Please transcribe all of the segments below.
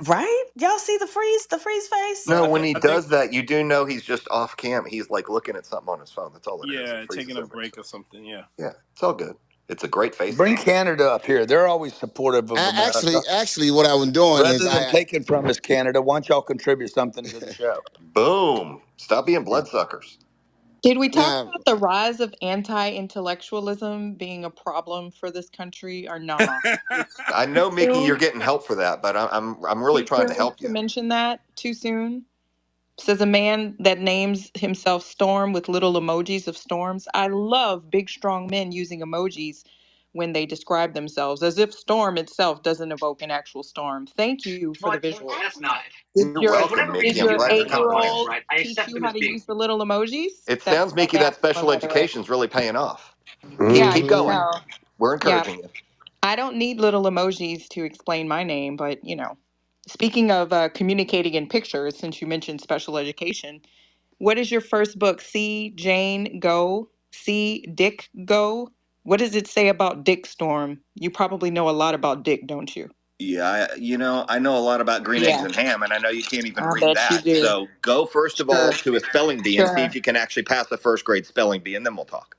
Right? Y'all see the freeze face? No, I when think he I think does that, you do know he's just off cam. He's like looking at something on his phone. That's all it is. It yeah, freezes taking a everybody's break or face. something. Yeah. Yeah, it's all good. It's a great face Bring thing. Canada up here. They're always supportive of America. Actually, what I was doing is Rather than taking from us, Canada, why don't y'all contribute something to the show? Boom! Stop being bloodsuckers. Did we talk now about the rise of anti-intellectualism being a problem for this country or not? It's I too know, Mickey, you're soon, getting help for that, but I'm really too trying to soon help to you. mention that? Too soon? Says a man that names himself Storm with little emojis of storms. I love big, strong men using emojis when they describe themselves, as if storm itself doesn't evoke an actual storm. Thank you for the visual. Did You're your welcome, did Mickey. I'm your glad you're coming around. 8-year-old teach you how to use the little emojis? It That's sounds, Mickey, that masculine, special by the way. education's really paying off. Yeah, I Keep can going. hmm tell. We're Yeah, encouraging you. I don't need little emojis to explain my name, but speaking of communicating in pictures, since you mentioned special education, what is your first book? See Jane Go? See Dick Go? What does it say about Dick Storm? You probably know a lot about Dick, don't you? Yeah, I know a lot about green eggs Yeah, and ham, and I know you can't even I read bet you that. do. So go first of all Sure, to a spelling bee and see if sure. you can actually pass a first grade spelling bee, and then we'll talk.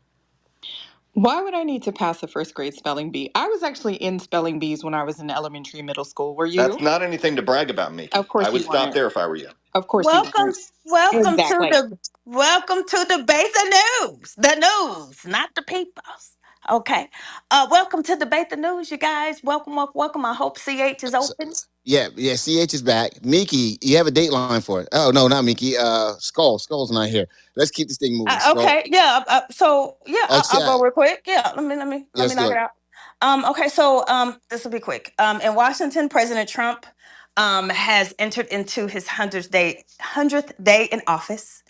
Why would I need to pass a first grade spelling bee? I was actually in spelling bees when I was in elementary, middle school. Were That's you? not anything to brag about, Of Mickey. I course would you stop weren't. there if I were you. Of course you Welcome, weren't. welcome to Exactly. the base of news. The news, not the peoples. Okay. Welcome to debate the news, you guys. Welcome, welcome, welcome. I hope CH is so, open. yeah. CH is back. Miki, you have a dateline for it. Oh no, not Miki. Skull's not here. Let's keep this thing moving. Skull. Okay, yeah. So yeah, Oh, I'll go chat. real quick. Yeah, let Let's me do knock it it. out. Okay, so this will be quick. In Washington, President Trump has entered into his hundredth day in office.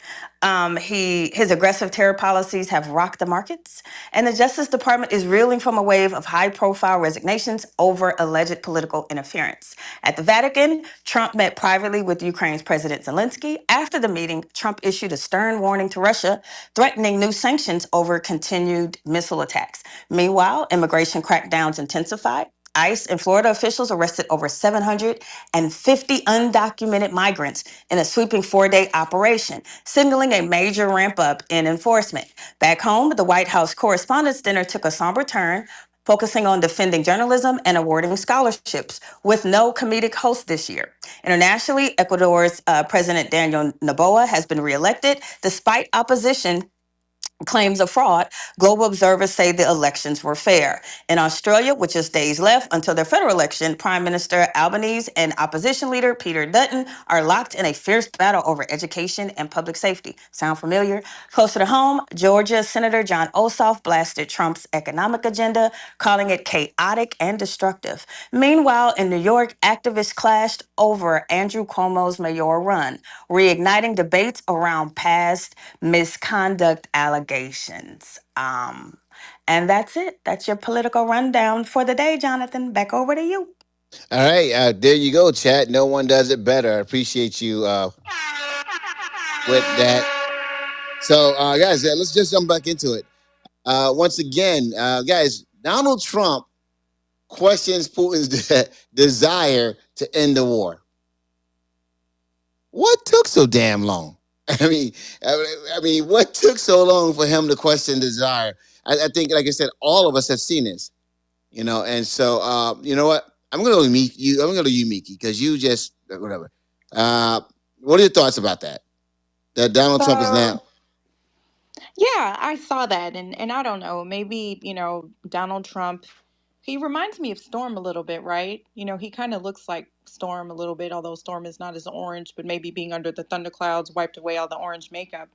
His aggressive terror policies have rocked the markets, and the Justice Department is reeling from a wave of high-profile resignations over alleged political interference. At the Vatican, Trump met privately with Ukraine's President Zelensky. After the meeting, Trump issued a stern warning to Russia, threatening new sanctions over continued missile attacks. Meanwhile, immigration crackdowns intensified. ICE and Florida officials arrested over 750 undocumented migrants in a sweeping 4-day operation, signaling a major ramp up in enforcement. Back home, the White House Correspondents' Dinner took a somber turn, focusing on defending journalism and awarding scholarships, with no comedic host this year. Internationally, Ecuador's President Daniel Noboa has been reelected despite opposition claims of fraud. Global observers say the elections were fair. In Australia, with just days left until their federal election, Prime Minister Albanese and opposition leader Peter Dutton are locked in a fierce battle over education and public safety. Sound familiar? Closer to home, Georgia Senator John Ossoff blasted Trump's economic agenda, calling it chaotic and destructive. Meanwhile, in New York, activists clashed over Andrew Cuomo's mayoral run, reigniting debates around past misconduct allegations. And that's it. That's your political rundown for the day, Jonathan. Back over to you. All right. There you go, chat. No one does it better. I appreciate you with that. So, guys, let's just jump back into it. Once again, guys, Donald Trump questions Putin's desire to end the war. What took so damn long? I mean, what took so long for him to question desire? I think, like I said, all of us have seen this, and so you know what? I'm gonna go to you. I'm gonna go to you, Miki, because you just whatever. What are your thoughts about that? That Donald Trump is So, now. yeah, I saw that, and I don't know, maybe, Donald Trump, he reminds me of Storm a little bit, right? He kind of looks like Storm a little bit, although Storm is not as orange, but maybe being under the thunderclouds wiped away all the orange makeup.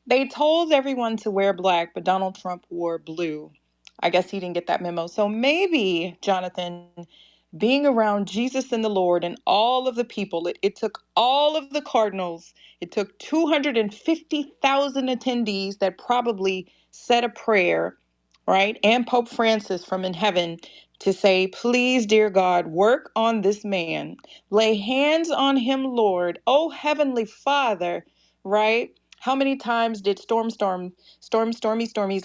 They told everyone to wear black, but Donald Trump wore blue. I guess he didn't get that memo. So maybe, Jonathan, being around Jesus and the Lord and all of the people, it took all of the cardinals, it took 250,000 attendees that probably said a prayer, right? And Pope Francis from in heaven to say, please, dear God, work on this man. Lay hands on him, Lord. Oh, Heavenly Father, right? How many times did Stormy's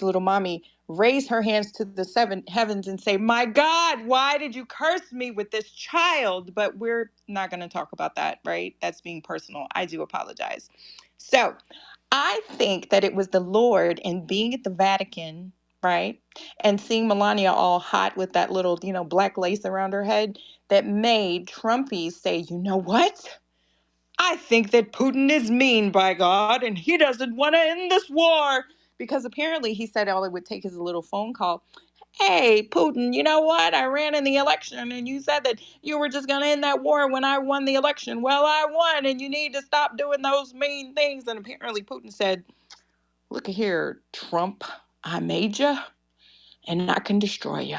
little mommy raise her hands to the seven heavens and say, "My God, why did you curse me with this child?" But we're not going to talk about that, right? That's being personal. I do apologize. So I think that it was the Lord, and being at the Vatican, right, and seeing Melania all hot with that little, black lace around her head, that made Trumpies say, "You know what? I think that Putin is mean, by God, and he doesn't want to end this war." Because apparently he said all it would take is a little phone call. "Hey, Putin, you know what? I ran in the election and you said that you were just going to end that war when I won the election. Well, I won, and you need to stop doing those mean things." And apparently Putin said, "Look here, Trump, I made you and I can destroy you.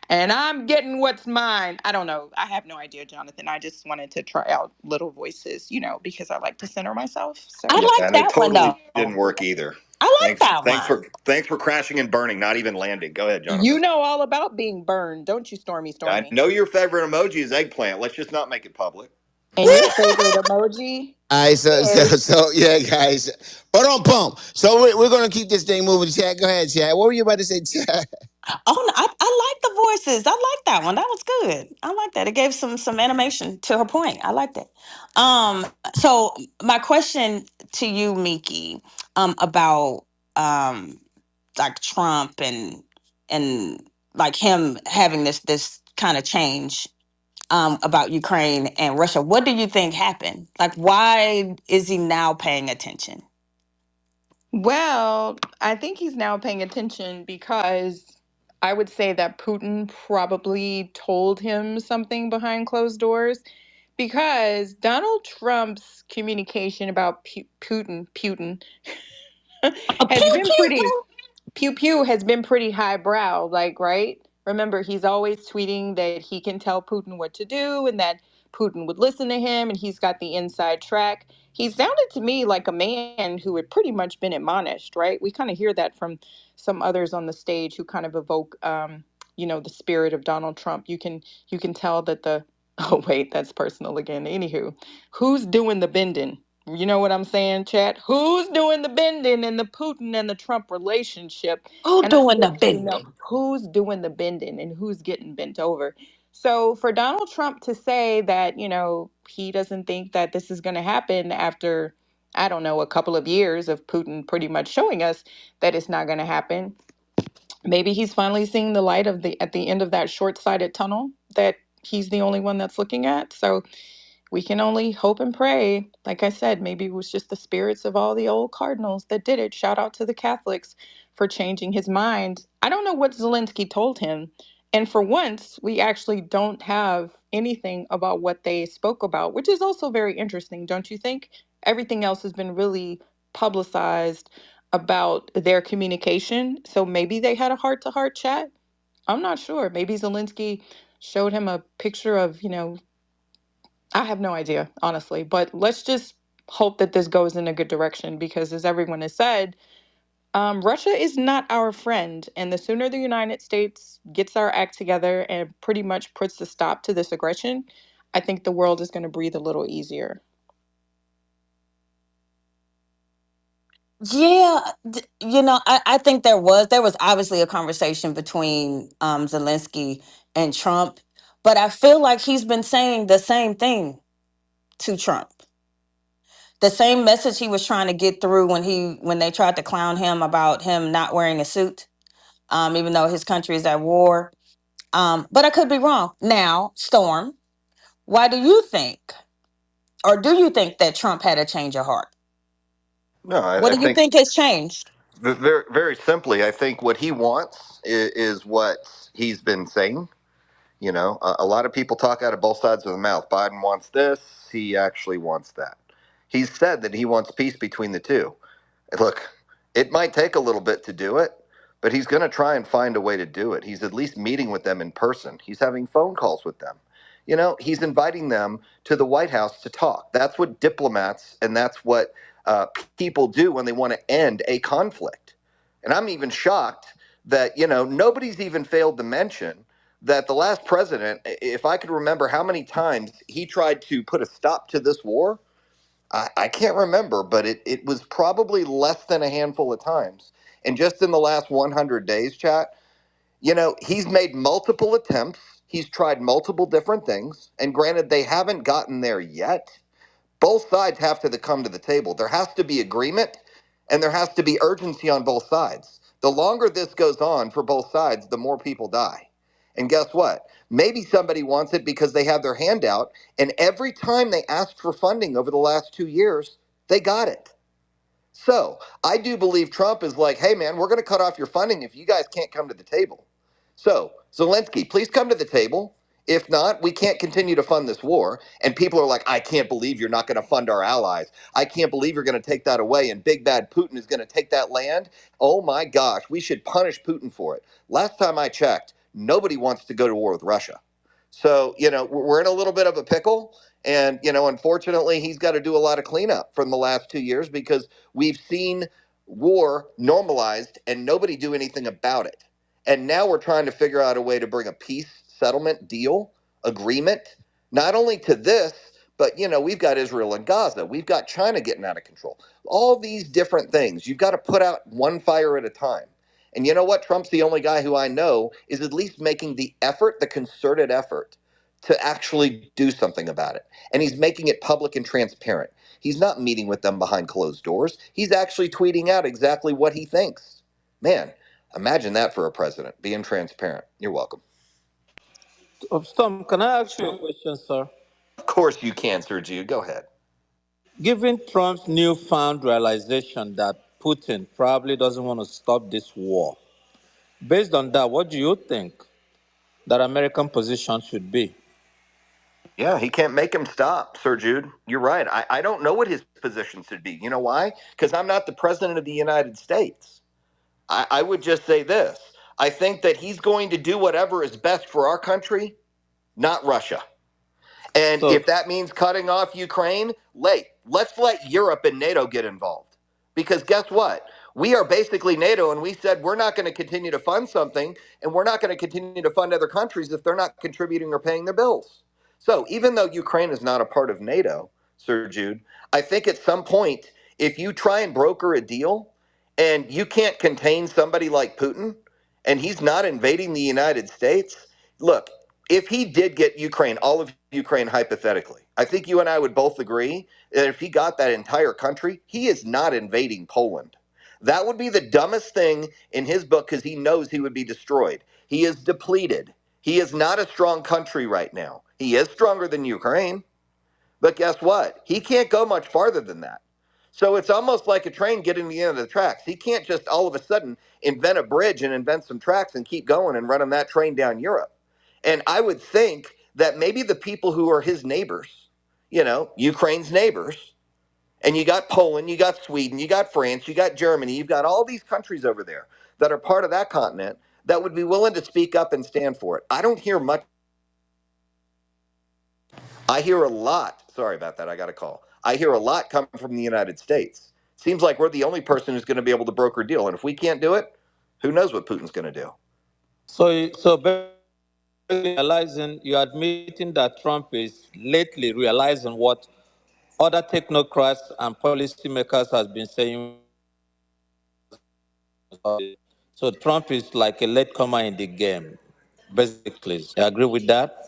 And I'm getting what's mine." I don't know. I have no idea, Jonathan. I just wanted to try out little voices, because I like to center myself. So, I Yeah, like and it that one totally though. didn't work either. I like Thanks, that thanks one. for thanks for crashing and burning, not even landing. Go ahead, you Jonathan. know all about being burned, don't you, Stormy I Stormy? know your favorite emoji is eggplant. Let's just not make it public. And your favorite emoji All right, is yeah, guys. But on pump. So we're gonna keep this thing moving. Chad, go ahead, Chad. What were you about to say, Chad? Oh, no, I like the voices. I like that one. That was good. I like that. It gave some animation to her point. I like that. Um, so my question to you, Miki, about um like Trump and like him having this kind of change about Ukraine and Russia. What do you think happened? Like, why is he now paying attention? well, I think he's now paying attention because I would say that Putin probably told him something behind closed doors, because Donald Trump's communication about Putin has Pew been pretty pew. Pew Pew has been pretty highbrow, like, right? Remember, he's always tweeting that he can tell Putin what to do and that Putin would listen to him and he's got the inside track. He sounded to me like a man who had pretty much been admonished, right? We kind of hear that from some others on the stage who kind of evoke, the spirit of Donald Trump. You can tell that the oh wait, that's personal again. Anywho, who's doing the bending? You know what I'm saying, chat? Who's doing the bending in the Putin and the Trump relationship? Who And I doing the want you to know bending? who's doing the bending and who's getting bent over. So for Donald Trump to say that, he doesn't think that this is going to happen after, I don't know, a couple of years of Putin pretty much showing us that it's not going to happen, maybe he's finally seeing the light at the end of that short-sighted tunnel that he's the only one that's looking at. So we can only hope and pray. Like I said, maybe it was just the spirits of all the old cardinals that did it. Shout out to the Catholics for changing his mind. I don't know what Zelensky told him. And for once, we actually don't have anything about what they spoke about, which is also very interesting, don't you think? Everything else has been really publicized about their communication. So maybe they had a heart to heart chat. I'm not sure. Maybe Zelensky showed him a picture of, I have no idea, honestly, but let's just hope that this goes in a good direction because, as everyone has said, Russia is not our friend. And the sooner the United States gets our act together and pretty much puts a stop to this aggression, I think the world is going to breathe a little easier. Yeah, I think there was obviously a conversation between Zelensky and Trump, but I feel like he's been saying the same thing to Trump. The same message he was trying to get through when they tried to clown him about him not wearing a suit, even though his country is at war. But I could be wrong. Now, Storm, why do you think, or do you think that Trump had a change of heart? No, What I do you think think has changed? very, very simply, I think what he wants is what he's been saying. A lot of people talk out of both sides of the mouth. Biden wants this. He actually wants that. He's said that he wants peace between the two. Look, it might take a little bit to do it, but he's going to try and find a way to do it. He's at least meeting with them in person. He's having phone calls with them. He's inviting them to the White House to talk. That's what diplomats and that's what people do when they want to end a conflict. And I'm even shocked that, nobody's even failed to mention that the last president, if I could remember how many times he tried to put a stop to this war, I can't remember, but it was probably less than a handful of times. And just in the last 100 days, chat, he's made multiple attempts. He's tried multiple different things. And granted, they haven't gotten there yet. Both sides have to come to the table. There has to be agreement and there has to be urgency on both sides. The longer this goes on for both sides, the more people die. And guess what? Maybe somebody wants it because they have their hand out, and every time they asked for funding over the last 2 years, they got it. So I do believe Trump is like, hey, man, we're going to cut off your funding if you guys can't come to the table. So, Zelensky, please come to the table. If not, we can't continue to fund this war. And people are like, I can't believe you're not going to fund our allies. I can't believe you're going to take that away. And big bad Putin is going to take that land. Oh my gosh, we should punish Putin for it. Last time I checked, nobody wants to go to war with Russia. So, we're in a little bit of a pickle. And, unfortunately, he's got to do a lot of cleanup from the last 2 years because we've seen war normalized and nobody do anything about it. And now we're trying to figure out a way to bring a peace settlement deal, agreement, not only to this, but, we've got Israel and Gaza. We've got China getting out of control. All these different things. You've got to put out one fire at a time. And you know what? Trump's the only guy who I know is at least making the effort, the concerted effort, to actually do something about it. And he's making it public and transparent. He's not meeting with them behind closed doors. He's actually tweeting out exactly what he thinks. Man, imagine that for a president, being transparent. You're welcome. Storm, can I ask you a question, sir? Of course you can, Sergio. Go ahead. Given Trump's newfound realization that Putin probably doesn't want to stop this war, based on that, what do you think that American position should be? Yeah, he can't make him stop, Sir Jude. You're right. I don't know what his position should be. You know why? Because I'm not the president of the United States. I would just say this. I think that he's going to do whatever is best for our country, not Russia. And So, if that means cutting off Ukraine, let's let Europe and NATO get involved. Because guess what? We are basically NATO, and we said we're not going to continue to fund something, and we're not going to continue to fund other countries if they're not contributing or paying their bills. So even though Ukraine is not a part of NATO, Sir Jude, I think at some point, if you try and broker a deal and you can't contain somebody like Putin, and he's not invading the United States, look, if he did get Ukraine, all of Ukraine hypothetically, I think you and I would both agree that if he got that entire country, he is not invading Poland. That would be the dumbest thing in his book because he knows he would be destroyed. He is depleted. He is not a strong country right now. He is stronger than Ukraine, but guess what? He can't go much farther than that. So it's almost like a train getting to the end of the tracks. He can't just all of a sudden invent a bridge and invent some tracks and keep going and running that train down Europe. And I would think that maybe the people who are his neighbors, Ukraine's neighbors, and you got Poland, you got Sweden, you got France, you got Germany, you've got all these countries over there that are part of that continent that would be willing to speak up and stand for it. I don't hear much. I hear a lot. Sorry about that. I got a call. I hear a lot coming from the United States. Seems like we're the only person who's going to be able to broker a deal. And if we can't do it, who knows what Putin's going to do? so basically realizing you're admitting that Trump is lately realizing what other technocrats and policymakers has been saying. So Trump is like a latecomer in the game, basically. You agree with that?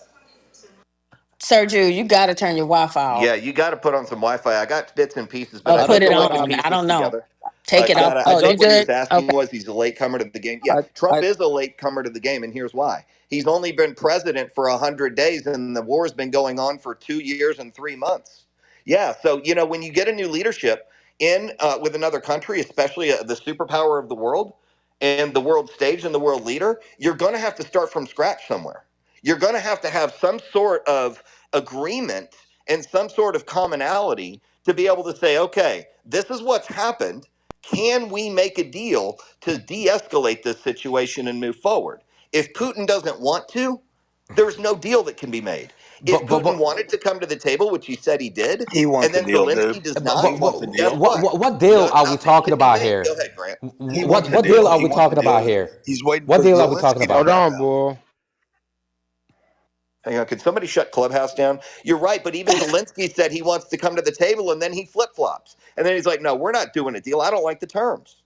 Sergio, you got to turn your Wi-Fi Yeah, off you got to put on some Wi-Fi. I got bits and pieces, but or I I put don't think it that know we what on. can happened. piece I this don't know. together. Take it off. Chad, I Oh, you think what he I was good? asking Okay. was he's a latecomer to the game. Yeah, I, Trump I, is a latecomer to the game, and here's why. He's only been president for 100 days, and the war's been going on for 2 years and 3 months. Yeah, so, when you get a new leadership in with another country, especially the superpower of the world and the world stage and the world leader, you're going to have to start from scratch somewhere. You're going to have some sort of agreement and some sort of commonality to be able to say, okay, this is what's happened. Can we make a deal to de escalate this situation and move forward? If Putin doesn't want to, there's no deal that can be made. If Putin But wanted to come to the table, which he said he did, He and wants a then deal, dude. Zelensky does He not, wants a guess deal. what? what deal are we talking Same about thing. Go here? ahead, Grant. He wants a What deal deal. are He we wants a talking about deal. here? He's waiting What for deal are we talking Zelensky to about? Hold back on, out. boy. Hang on, can somebody shut Clubhouse down? You're right, but even Zelensky said he wants to come to the table, and then he flip flops, and then he's like, "No, we're not doing a deal. I don't like the terms."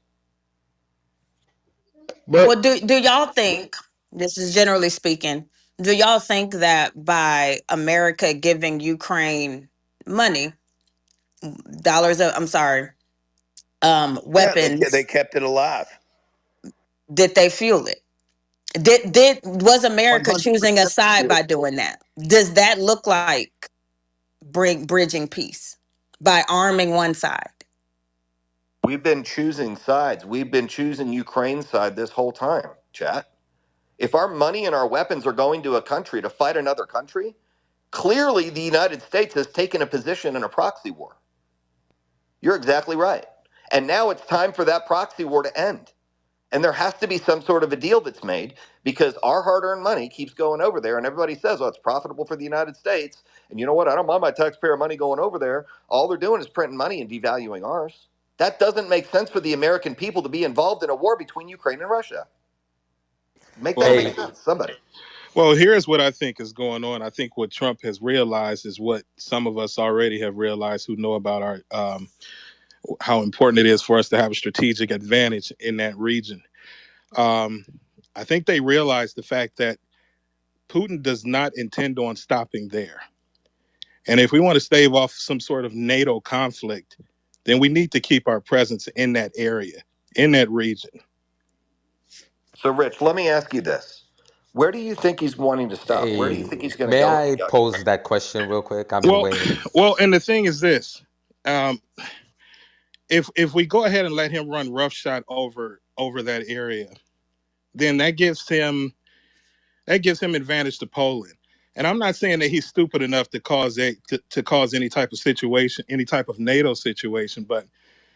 Well, But do y'all think, this is generally speaking, do y'all think that by America giving Ukraine money, I'm sorry, Yeah, they weapons, kept it alive. did they fuel it? Did was America 100% choosing a side fuel. by doing that? Does that look like bridging peace by arming one side? We've been choosing sides. We've been choosing Ukraine's side this whole time, chat. If our money and our weapons are going to a country to fight another country, clearly the United States has taken a position in a proxy war. You're exactly right. And now it's time for that proxy war to end. And there has to be some sort of a deal that's made because our hard earned money keeps going over there. And everybody says, oh, it's profitable for the United States. And you know what? I don't mind my taxpayer money going over there. All they're doing is printing money and devaluing ours. That doesn't make sense for the American people to be involved in a war between Ukraine and Russia. Make that well, make Hey, sense, somebody. well, here's what I think is going on. I think what Trump has realized is what some of us already have realized who know about our how important it is for us to have a strategic advantage in that region. Um, I think they realize the fact that Putin does not intend on stopping there. And if we want to stave off some sort of NATO conflict, then we need to keep our presence in that area, in that region. So, Rich, let me ask you this. Where do you think he's wanting to stop? Where do you hey, think he's going to may go with I Ukraine? pose that question real quick? I've been Well, waiting. well, and the thing is this: um, if we go ahead and let him run roughshod over that area, then that gives him advantage to Poland. And I'm not saying that he's stupid enough to to cause any type of situation, any type of NATO situation, but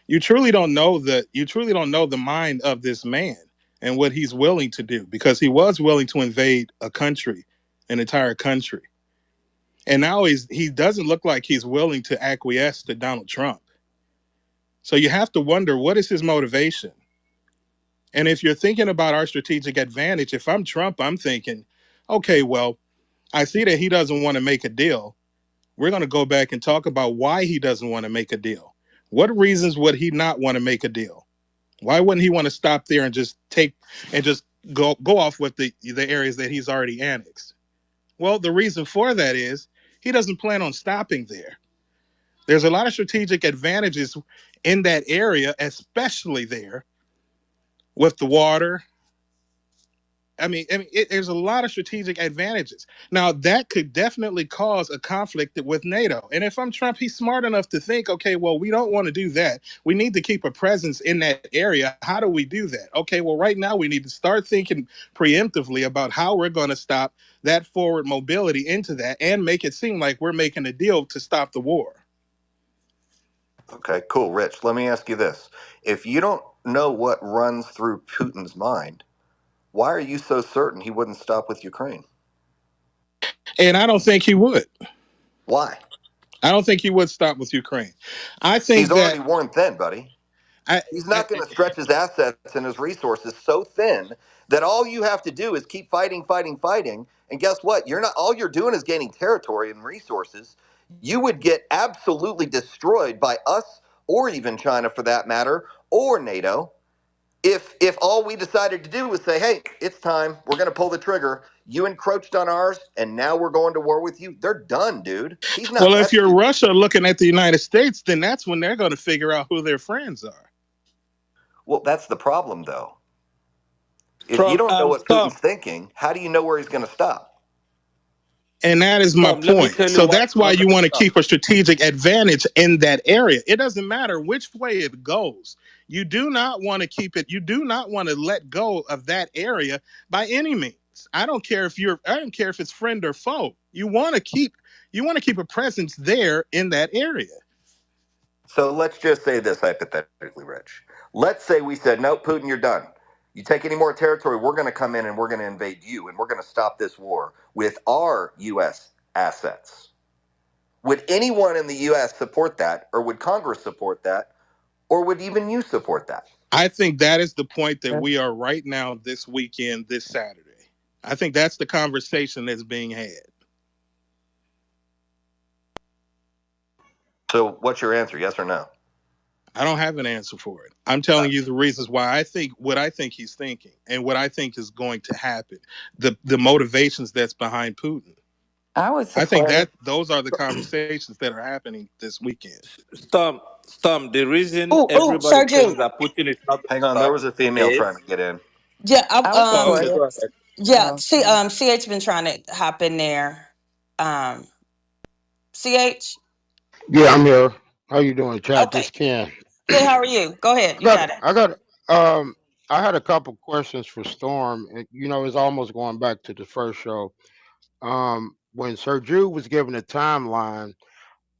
you truly don't know the mind of this man and what he's willing to do because he was willing to invade a country, an entire country. And now he doesn't look like he's willing to acquiesce to Donald Trump. So you have to wonder what is his motivation? And if you're thinking about our strategic advantage, if I'm Trump, I'm thinking, okay, well, I see that he doesn't want to make a deal. We're going to go back and talk about why he doesn't want to make a deal. What reasons would he not want to make a deal? Why wouldn't he want to stop there and just go off with the areas that he's already annexed? Well, the reason for that is he doesn't plan on stopping there. There's a lot of strategic advantages in that area, especially there with the water. There's a lot of strategic advantages. Now, that could definitely cause a conflict with NATO. And if I'm Trump, he's smart enough to think, okay, well, we don't want to do that. We need to keep a presence in that area. How do we do that? Okay, well, right now we need to start thinking preemptively about how we're going to stop that forward mobility into that and make it seem like we're making a deal to stop the war. Okay, cool. Rich, let me ask you this. If you don't know what runs through Putin's mind, why are you so certain he wouldn't stop with Ukraine? And I don't think he would. Why? I don't think he would stop with Ukraine. I He's think already that worn thin, buddy. I, He's I not going to stretch his assets and his resources so thin that all you have to do is keep fighting, fighting, fighting. And guess what? You're not all you're doing is gaining territory and resources. You would get absolutely destroyed by us or even China for that matter or NATO if all we decided to do was say, "Hey, it's time. We're going to pull the trigger. You encroached on ours and now we're going to war with you." They're done, dude. He's not Well, if that you're stupid. Russia looking at the United States, then that's when they're going to figure out who their friends are. Well, that's the problem though. If you Trump, don't know what Putin's Tom, thinking, how do you know where he's going to stop? And that is my Tom, let me point. tell you So why that's why Trump you ain't want to keep stopping. a strategic advantage in that area. It doesn't matter which way it goes. You do not want to keep it, you do not want to let go of that area by any means. I don't care if it's friend or foe. You want to keep a presence there in that area. So let's just say this hypothetically, Rich. Let's say we said, "No, Putin, you're done. You take any more territory, we're going to come in and we're going to invade you and we're going to stop this war with our U.S. assets." Would anyone in the U.S. support that, or would Congress support that, or would even you support that? I think that is the point that we are right now this weekend, this Saturday. I think that's the conversation that's being had. So, what's your answer? Yes or no? I don't have an answer for it. I'm telling you the reasons why I think what I think he's thinking and what I think is going to happen. The motivations that's behind Putin. I would I think support that it. those are the conversations that are happening this weekend. Storm, the reason Oh, everybody Sir thinks Jew. that Putin is not going Hang to on, there stop was a female is. trying to get in. Yeah, I would Oh, support okay, go it. ahead. yeah. Oh, See, CH been trying to hop in there. Um, CH. Yeah, I'm here. How you doing, chat? This Okay, Ken. good. How are you? Go ahead. I You got, got it. I got, um, I had a couple questions for Storm. And, it's almost going back to the first show. When Sir Jude was given a timeline,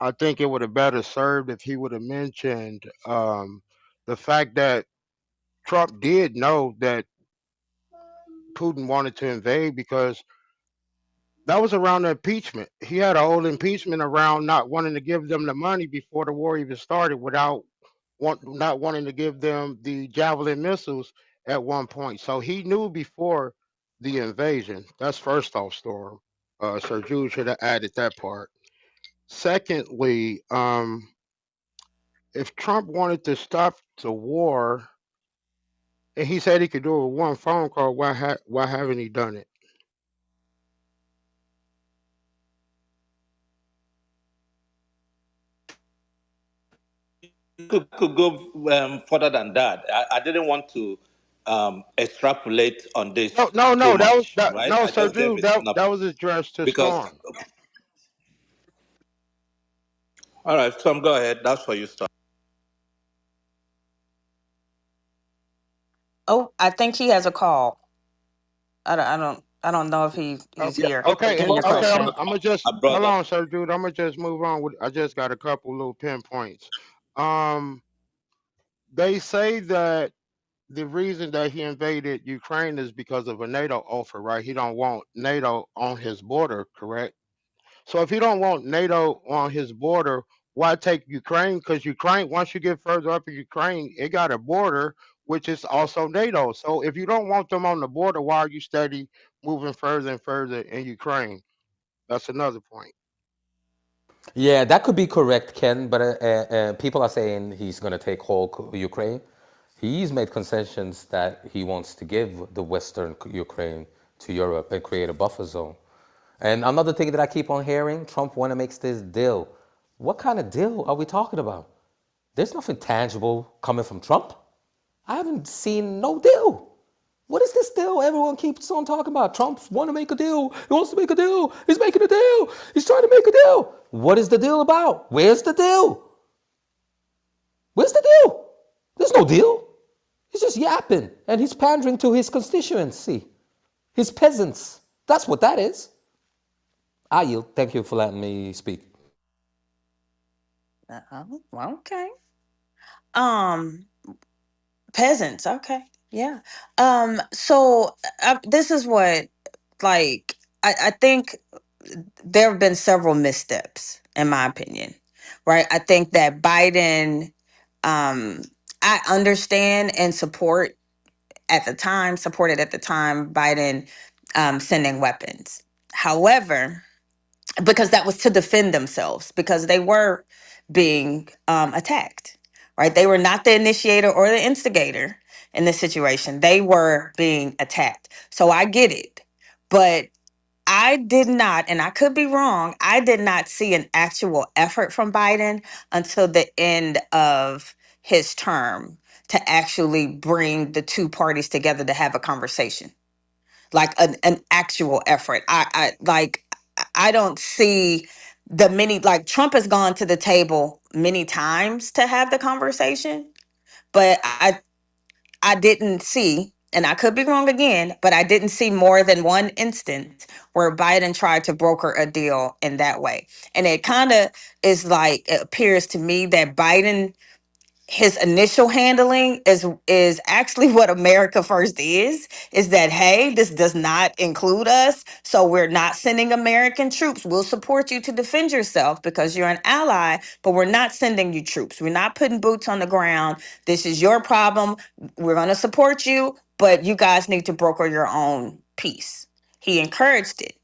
I think it would have better served if he would have mentioned the fact that Trump did know that Putin wanted to invade because that was around the impeachment. He had a whole impeachment around not wanting to give them the money before the war even started without not wanting to give them the Javelin missiles at one point. So he knew before the invasion. That's first off, Storm. Sir Jude should have added that part. Secondly, if Trump wanted to stop the war, and he said he could do it with one phone call, why haven't he done it? Could go further than that. I didn't want to extrapolate on this No, no, too no. That was much, that. right? No, I Sir just gave Jude. a That synopsis was addressed to because. Storm. All right, Storm, go ahead. That's for you, Storm. Oh, I think he has a call. I don't know if he's Okay, Yeah, here okay. okay, to hear your Before okay. I'm question. Storm, I'm gonna just my hold brother. on, Sir Jude. I'm gonna just move on with. I just got a couple little pinpoints. Um, they say that the reason that he invaded Ukraine is because of a NATO offer, right? He don't want NATO on his border, correct? So if he don't want NATO on his border, why take Ukraine? Because Ukraine, once you get further up in Ukraine, it got a border which is also NATO. So if you don't want them on the border, why are you steady moving further and further in Ukraine? That's another point. Yeah, that could be correct, Ken. But people are saying he's going to take whole Ukraine. He's made concessions that he wants to give the Western Ukraine to Europe and create a buffer zone. And another thing that I keep on hearing, Trump want to make this deal. What kind of deal are we talking about? There's nothing tangible coming from Trump. I haven't seen no deal. What is this deal everyone keeps on talking about? Trump want to make a deal. He wants to make a deal. He's making a deal. He's trying to make a deal. What is the deal about? Where's the deal? Where's the deal? There's no deal. He's just yapping and he's pandering to his constituency, his peasants. That's what that is. I yield. Thank you for letting me speak. Well, okay. Um, Peasants. Okay. Yeah. So this is what, like, I think there have been several missteps, in my opinion. Right. I think that Biden. Um, I understand and supported at the time Biden sending weapons. However, because that was to defend themselves because they were being attacked, right? They were not the initiator or the instigator in this situation. They were being attacked. So I get it. But I did not, and I could be wrong, I did not see an actual effort from Biden until the end of his term to actually bring the two parties together to have a conversation, like an actual effort. I don't see the many, like, Trump has gone to the table many times to have the conversation, but I didn't see, and I could be wrong again, but I didn't see more than one instance where Biden tried to broker a deal in that way. And it kind of is like, it appears to me that Biden, his initial handling is actually what America First is that, hey, this does not include us, so we're not sending American troops. We'll support you to defend yourself because you're an ally, but we're not sending you troops. We're not putting boots on the ground. This is your problem. We're going to support you, but you guys need to broker your own peace. He encouraged it.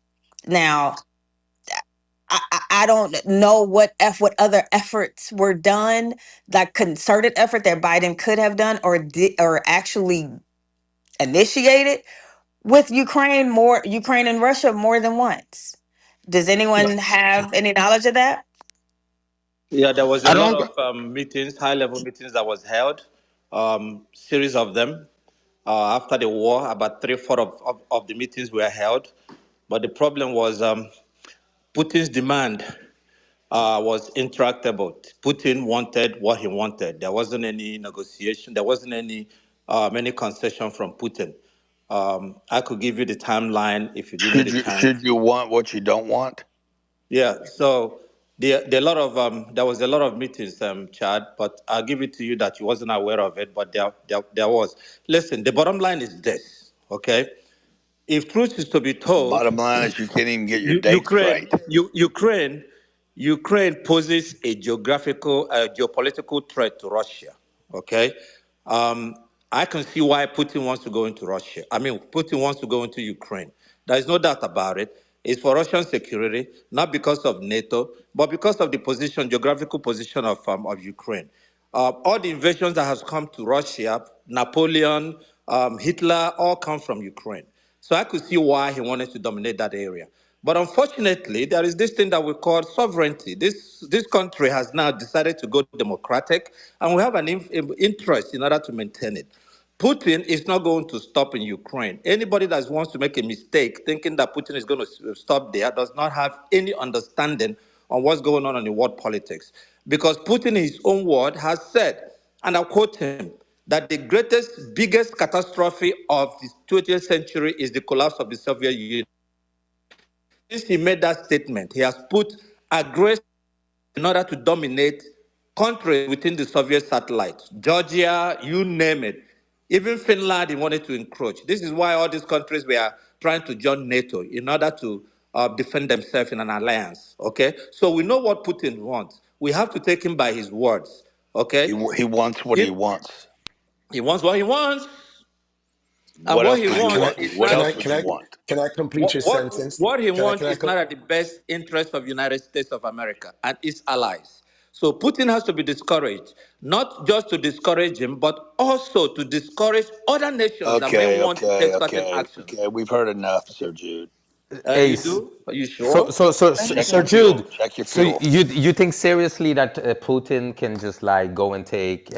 Now, I I don't know what other efforts were done, like concerted effort that Biden could have done or did or actually initiated with Ukraine and Russia more than once. Does No. anyone have any knowledge of that? Yeah, there was a I lot don't. of meetings, high-level meetings that was held, series of them after the war. About three-fourths of the meetings were held, but the problem was Putin's demand was intractable. Putin wanted what he wanted. There wasn't any negotiation. There wasn't any concession from Putin. I could give you the timeline if you give me the chance. Should you want what you don't want? Yeah. So there was a lot of meetings, Chad. But I'll give it to you that you wasn't aware of it, but there was. Listen, the bottom line is this. Okay. If truth is to be told, Bottom line is you can't even get your U- dates Ukraine, right. U- Ukraine, Ukraine poses a geopolitical threat to Russia. Okay, um, I can see why Putin wants to go into Russia. I mean, Putin wants to go into Ukraine. There is no doubt about it. It's for Russian security, not because of NATO, but because of the geographical position of Ukraine. All the invasions that has come to Russia, Napoleon, Hitler, all come from Ukraine. So I could see why he wanted to dominate that area. But unfortunately, there is this thing that we call sovereignty. This country has now decided to go democratic, and we have an interest in order to maintain it. Putin is not going to stop in Ukraine. Anybody that wants to make a mistake thinking that Putin is going to stop there does not have any understanding on what's going on in world politics. Because Putin, in his own word, has said, and I quote him, that the biggest catastrophe of the 20th century is the collapse of the Soviet Union. Since he made that statement, he has put aggressive in order to dominate countries within the Soviet satellite. Georgia, you name it. Even Finland, he wanted to encroach. This is why all these countries were trying to join NATO in order to defend themselves in an alliance. Okay? So we know what Putin wants. We have to take him by his words. Okay? He wants what he He, wants. he wants what he wants, and What what else he would you Can wants I want? is What not else would you want? can I complete what your what sentence? what he Can wants I is not at the best interest of United States of America and its allies. So Putin has to be discouraged, not just to discourage him, but also to discourage other nations that may Okay, want to take okay, certain okay, actions. okay. We've heard enough, Sir Jude. You Ace. do? Are you So, sure? so, so, Thank Check Sir your you. Jude. fuel. Check your So fuel. you think seriously that Putin can just like go and take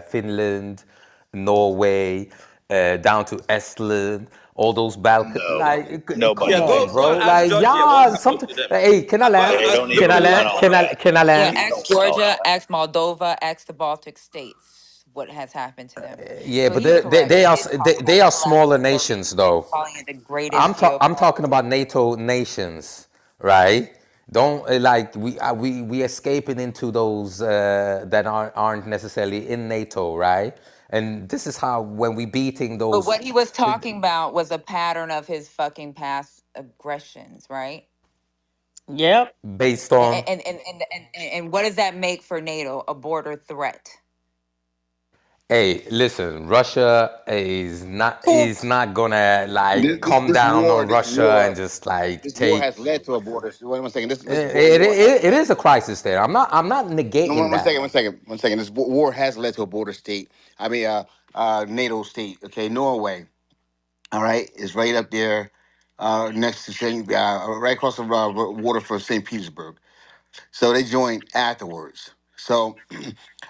Finland, Norway, down to Estland, all those Balkan? No, Like, nobody come Yeah, on, thinks go and bro. that. ask Like, Georgia what yeah, happened something. to them. Hey, can I Go and land? They ask don't Can even I Georgia want land? what all Can happened. I that. can I Yeah, land? He ask don't want all Georgia, that. ask Moldova, ask the Baltic states what has happened to them. Yeah, So but he's correct. they He are did talk about they the are collapse of smaller the Soviet nations Union, though. calling it the greatest I'm talking geopolitical. about NATO nations, right? Don't like we escaping into those that aren't necessarily in NATO, right? And this is how when we beating But those what he was talking about was a pattern of his fucking past aggressions, right? Yep. based on, And what does that make for NATO? A border threat. hey, listen, Russia is not gonna like come down on Russia and just like This war take. has led to a border. Wait one second. This war has It is a crisis there. I'm not no negating that. one second. This war has led to a border state. I mean, NATO state. Okay, Norway. All right, is right up there, next to Saint, right across the water from Saint Petersburg. So they joined afterwards. So,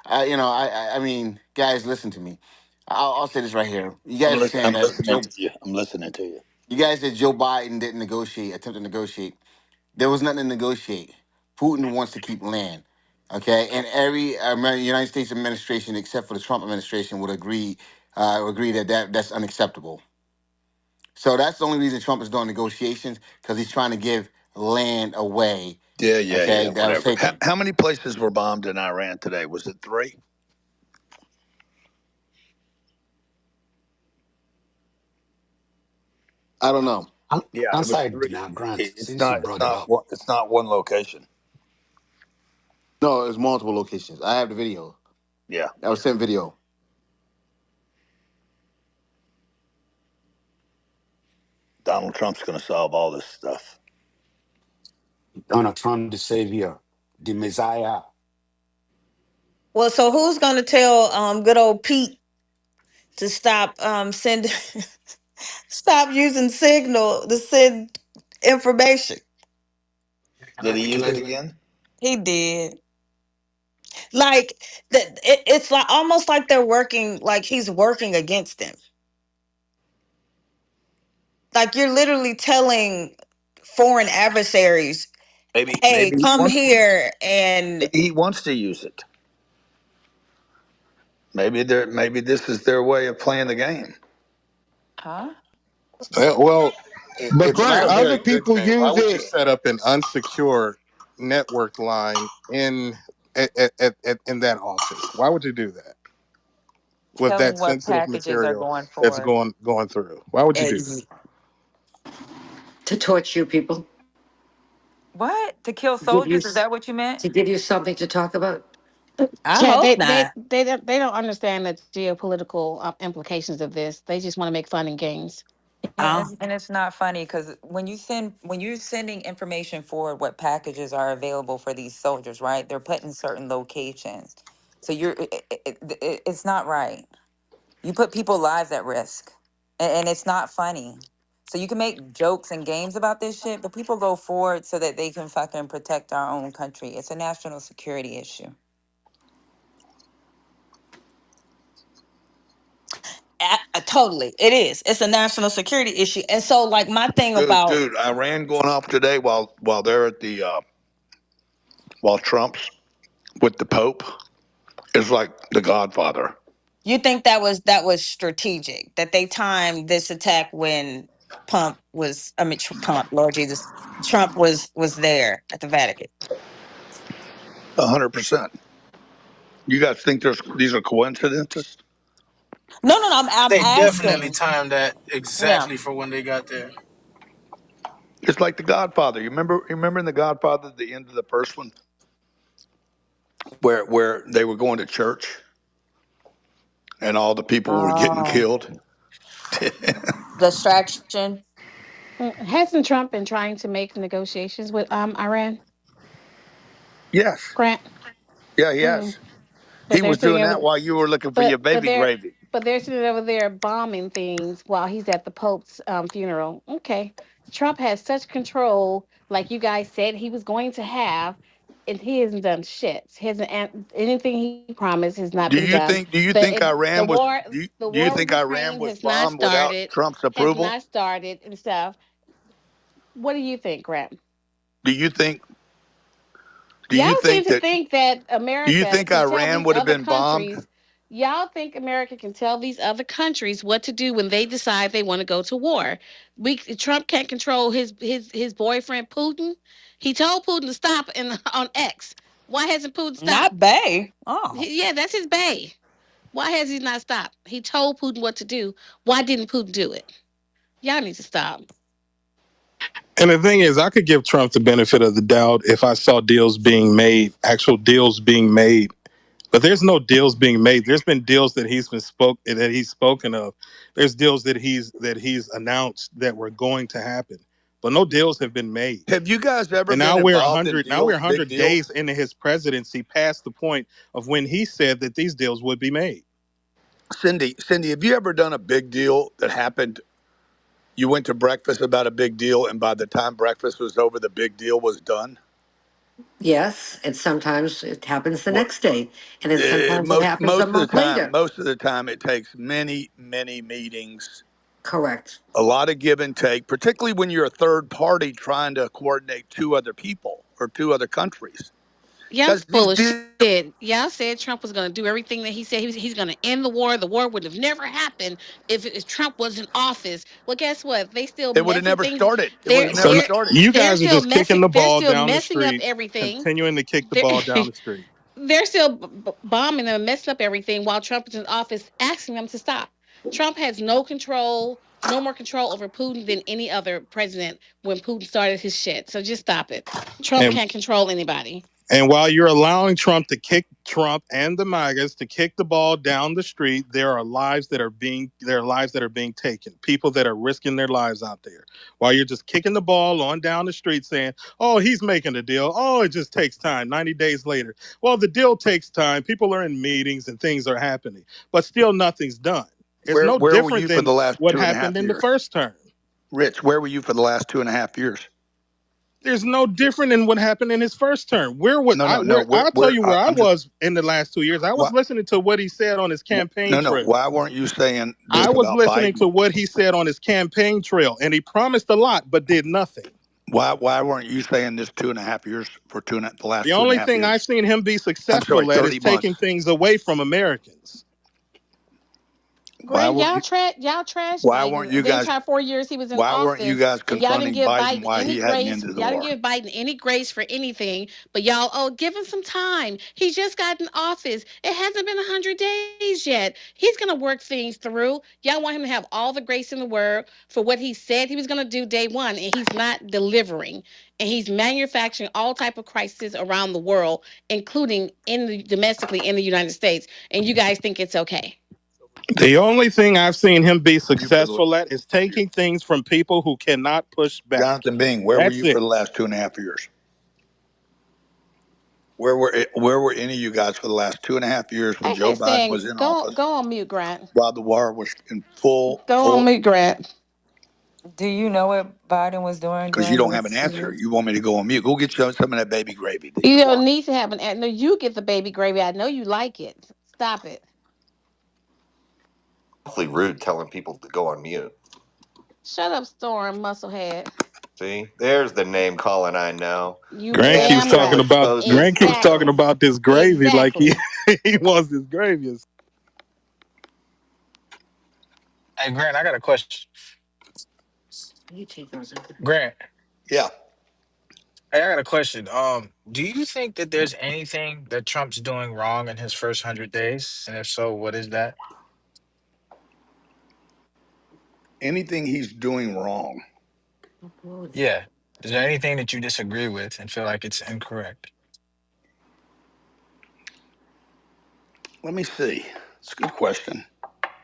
I mean, guys, listen to me. I'll say this right here. You guys are saying I'm that listening to you. I'm listening to you. You guys said Joe Biden didn't attempt to negotiate. There was nothing to negotiate. Putin wants to keep land. Okay, and every United States administration, except for the Trump administration, would agree that, that's unacceptable. So that's the only reason Trump is doing negotiations because he's trying to give land away. Yeah, yeah, Okay, yeah. that was Whatever. taken. How many places were bombed in Iran today? Was it three? I don't know. Yeah, it was Answered three. now, Grant, It's since you not. brought it up. It's not one location. No, it's multiple locations. I have the video. Yeah. I was sent video. Donald Trump's going to solve all this stuff. Donald Trump, the savior, the Messiah. Well, so who's gonna tell good old Pete to stop send stop using Signal to send information? Did he use it Like, again? He did. Like that, it's like almost like they're working, like he's working against them. Like you're literally telling foreign adversaries, Maybe "Hey, maybe he come wants here," and maybe he wants to use it. Maybe this is their way of playing the game. Huh? Well, But it's not Grant, a other very good people thing. Why use would you it. set up an unsecure network line in that office? Why would you do that with that Telling what sensitive packages are material going that's forward. going through? Why would you do that? ex- To torch you people, What? To kill to give you soldiers? Is that what you meant? to give you something to talk about. I Chad, hope they not. they don't they don't understand the geopolitical implications of this. They just want to make fun and games. Oh, And it's not funny because when you're sending information forward, what packages are available for these soldiers, right? They're put in certain locations, so it's not right. You put people lives at risk, and it's not funny. So you can make jokes and games about this shit, but people go forward so that they can fucking protect our own country. It's a national security issue. totally, it is. It's a national security issue, and so like my thing about Dude, Iran going off today while they're at the while Trump's with the Pope is like The Godfather. you think that was strategic that they timed this attack when Pump, Lord Jesus, Trump was there at the Vatican. 100%. You guys think these are coincidences? No, no, no. I'm They definitely asking. timed that Yeah. exactly for when they got there. It's like The Godfather. You remember in The Godfather the end of the first one where they were going to church and all the people were getting Oh, killed. distraction. Hasn't Trump been trying to make negotiations with Iran? Yes. Grant, Yeah, mm, yes. but He they're was sitting doing over, that while you were looking for your but baby they're gravy. sitting over there bombing things while he's at the Pope's funeral. Okay, Trump has such control, like you guys said he was going to have, and he hasn't done shit. He hasn't anything he promised has not Do been you done. think do you think The Iran was war, do you with think Iran Ukraine was has not bombed without started, Trump's approval? and stuff. What do you think, Grant? Do you think do Y'all you seem think to that think that do you America think can tell Iran these would have other been bombed? countries. Y'all think America can tell these other countries what to do when they decide they want to go to war. Trump can't control his boyfriend Putin. He told Putin to stop on X. Why hasn't Putin stopped? Not Bay. Oh, Yeah, that's his bae. Why has he not stopped? He told Putin what to do. Why didn't Putin do it? Y'all need to stop. And the thing is, I could give Trump the benefit of the doubt if I saw deals being made, actual deals being made. But there's no deals being made. There's been deals that he's spoken of. There's deals that he's announced that were going to happen, but no deals have been made. Have you guys ever And been now we're involved in 100. Now we're deals, big 100 days deals? into his presidency, past the point of when he said that these deals would be made. Cindy, have you ever done a big deal that happened? You went to breakfast about a big deal, and by the time breakfast was over, the big deal was done. Yes, and sometimes it happens the What? next day, and then sometimes it happens a month later. Most of the time, it takes many meetings, Correct. a lot of give and take, particularly when you're a third party trying to coordinate two other people or two other countries. Y'all Because full these of deals, shit. Y'all said Trump was going to do everything that he said. He's going to end the war. The war would have never happened if Trump was in office. Well, guess what? They still it would have messing never things. started. It would They're have So never n- they're started. you they're guys are still just kicking messing. the They're ball still down the messing up street, everything. continuing to kick the They're ball down the street. they're still bombing them, messing up everything while Trump is in office, asking them to stop. Trump has no control, no more control over Putin than any other president when Putin started his shit. So just stop it. Trump And can't control anybody. And while you're allowing Trump and the MAGAs to kick the ball down the street, there are lives that are being taken. People that are risking their lives out there. While you're just kicking the ball on down the street saying, "Oh, he's making a deal. Oh, it just takes time." 90 days later. Well, the deal takes time. People are in meetings and things are happening, but still nothing's done. It's no Where were different you for than the last what two and a happened half in the years? first term. Rich, where were you for the last 2.5 years? There's no different than what happened in his first term. No. I'll tell you where I I'm just was in the last 2 years. I was why, listening to what he said on his campaign no. trail. Why weren't you saying I this was about listening Biden? to what he said on his campaign trail, and he promised a lot but did nothing. Why weren't you saying this 2.5 years for the last The two and a only half thing I've years? seen him be I'm sorry, successful at is 30 months. taking things away from Americans. Why Grant, weren't you? y'all trash Why weren't Biden. you The guys? entire 4 years he was in Why weren't you office, guys and y'all didn't confronting give Biden Biden why any he hadn't grace. ended the Y'all didn't war? give Biden any grace for anything. But y'all, oh, give him some time. He just got in office. It hasn't been 100 days yet. He's gonna work things through. Y'all want him to have all the grace in the world for what he said he was gonna do day one, and he's not delivering. And he's manufacturing all type of crises around the world, including domestically in the United States. And you guys think it's okay? The only thing I've seen him be You for the last successful at is years. taking things from people who cannot push back. Jonathan Bing, where were That's you for it. the last 2.5 years? Where were any of you guys for the last 2.5 years when I Joe kept Biden saying, was in go office, go on mute, Grant. while the war was in full Go on full? mute, Grant. Do you know what Biden was doing Because you during don't have an this answer. year? You want me to go on mute? Go get some of that baby gravy that You you don't want. need to have an ad. No, you get the baby gravy. I know you like it. Stop it. Awfully rude telling people to go on mute. Shut up, Storm, musclehead. See, there's the name calling I know. You Grant And keeps damn people talking right. about exposed it. Grant keeps talking Exactly. about this gravy like he Exactly. he wants this gravy. Hey, Grant, I got a question. Grant, Yeah. hey, I got a question. Do you think that there's anything that Trump's doing wrong in his first 100 days? And if so, what is that? Anything he's doing wrong. Yeah. Is there anything that you disagree with and feel like it's incorrect? Let me see. It's a good question.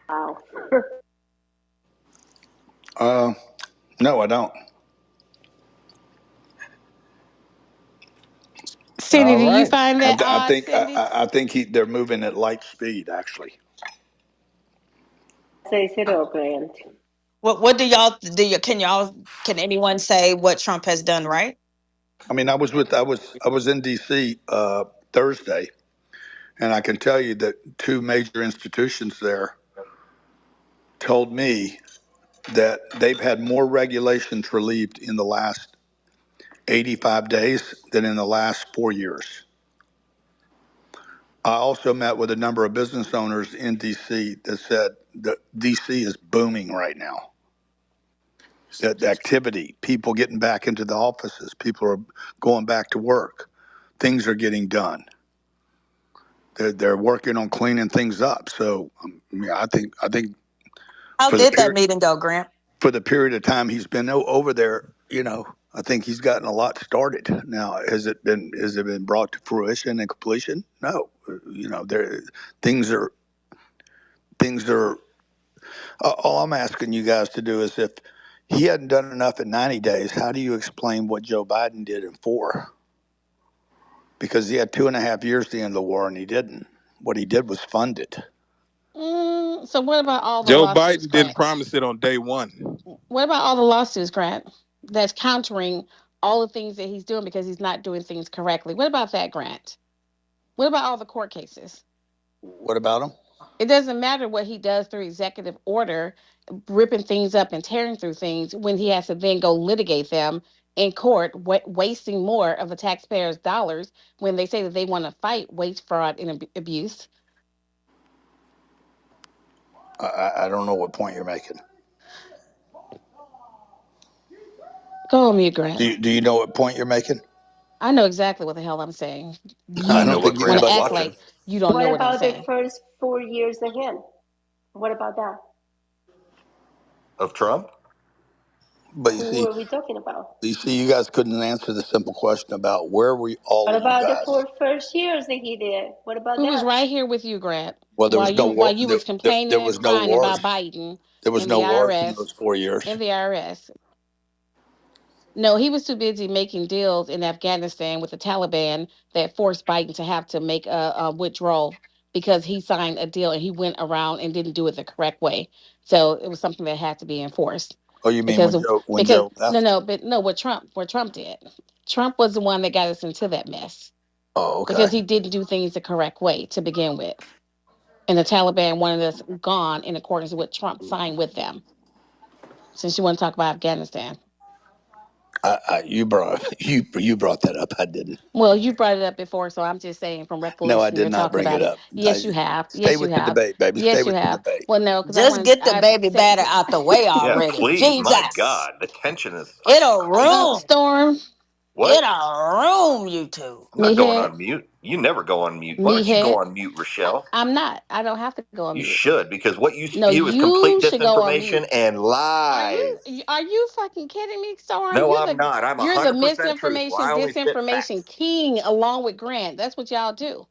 Wow. Uh, no, I don't. Cindy, All do you right. find that I odd, think Cindy? they're moving at light speed. Actually, Say zero, Grant. What can anyone say what Trump has done right? I mean, I was in D.C. Thursday, and I can tell you that two major institutions there told me that they've had more regulations relieved in the last 85 days than in the last 4 years. I also met with a number of business owners in DC that said that DC is booming right now. That the activity, people getting back into the offices, people are going back to work, things are getting done. They're working on cleaning things up. So yeah, I think How for the did that period meeting go, Grant? for the period of time he's been over there, I think he's gotten a lot started. Now, has it been brought to fruition and completion? No. There things are things are. All I'm asking you guys to do is if he hadn't done enough in 90 days, how do you explain what Joe Biden did in 4? Because he had 2.5 years to end the war and he didn't. What he did was fund it. So what about all the Joe lawsuits, Biden didn't Grant? promise it on day one. What about all the lawsuits, Grant? That's countering all the things that he's doing because he's not doing things correctly. What about that, Grant? What about all the court cases? What about him? It doesn't matter what he does through executive order, ripping things up and tearing through things when he has to then go litigate them in court, wasting more of the taxpayers' dollars when they say that they want to fight waste, fraud, and abuse. I don't know what point you're making. Go on mute, Grant. Do you know what point you're making? I know exactly what the hell I'm saying. I I know don't what think You you. want to Grant's But act watching. like you don't What know what I'm about the saying. first 4 years again? What about that? Of Trump? But Who are we talking about? you see, you guys couldn't answer the simple question about where were all What of you about the guys? 4 first years that he did? What about We was that? right here with you, Grant. Well, there While was no you war. while you was There complaining and was no crying about wars. Biden There was and no the wars in IRS those 4 years. and the IRS. No, he was too busy making deals in Afghanistan with the Taliban that forced Biden to have to make a withdrawal because he signed a deal and he went around and didn't do it the correct way. So it was something that had to be enforced Oh, you mean because when of, because Joe no left? no but no what Trump did. Trump was the one that got us into that mess Oh, okay. because he didn't do things the correct way to begin with. And the Taliban wanted us gone in accordance with what Trump signed with them. Since you want to talk about Afghanistan. You brought you brought that up. I didn't. Well, you brought it up before, so I'm just saying from No, I recollection, did you're not talking bring it about it. up. Yes, you have. Stay Yes, you with the have. debate, baby. Stay Yes, you with the have. debate. Well, no, because I Just want get the I baby said batter out the way Yeah, already. please. My Jesus. God, the tension is In a crazy. room. Storm, In What? a room, you two. I'm not going meathead, on mute. You never go on mute. Why don't you go meathead. on mute, Rochelle? I'm not. I don't have to go on You mute. should, because what you No, spew is complete you should go on disinformation mute. and Are lies. you fucking kidding me, Storm? No, I'm not. I'm You're the 100% truthful. I misinformation, only spit disinformation facts. king along with Grant. That's what y'all do.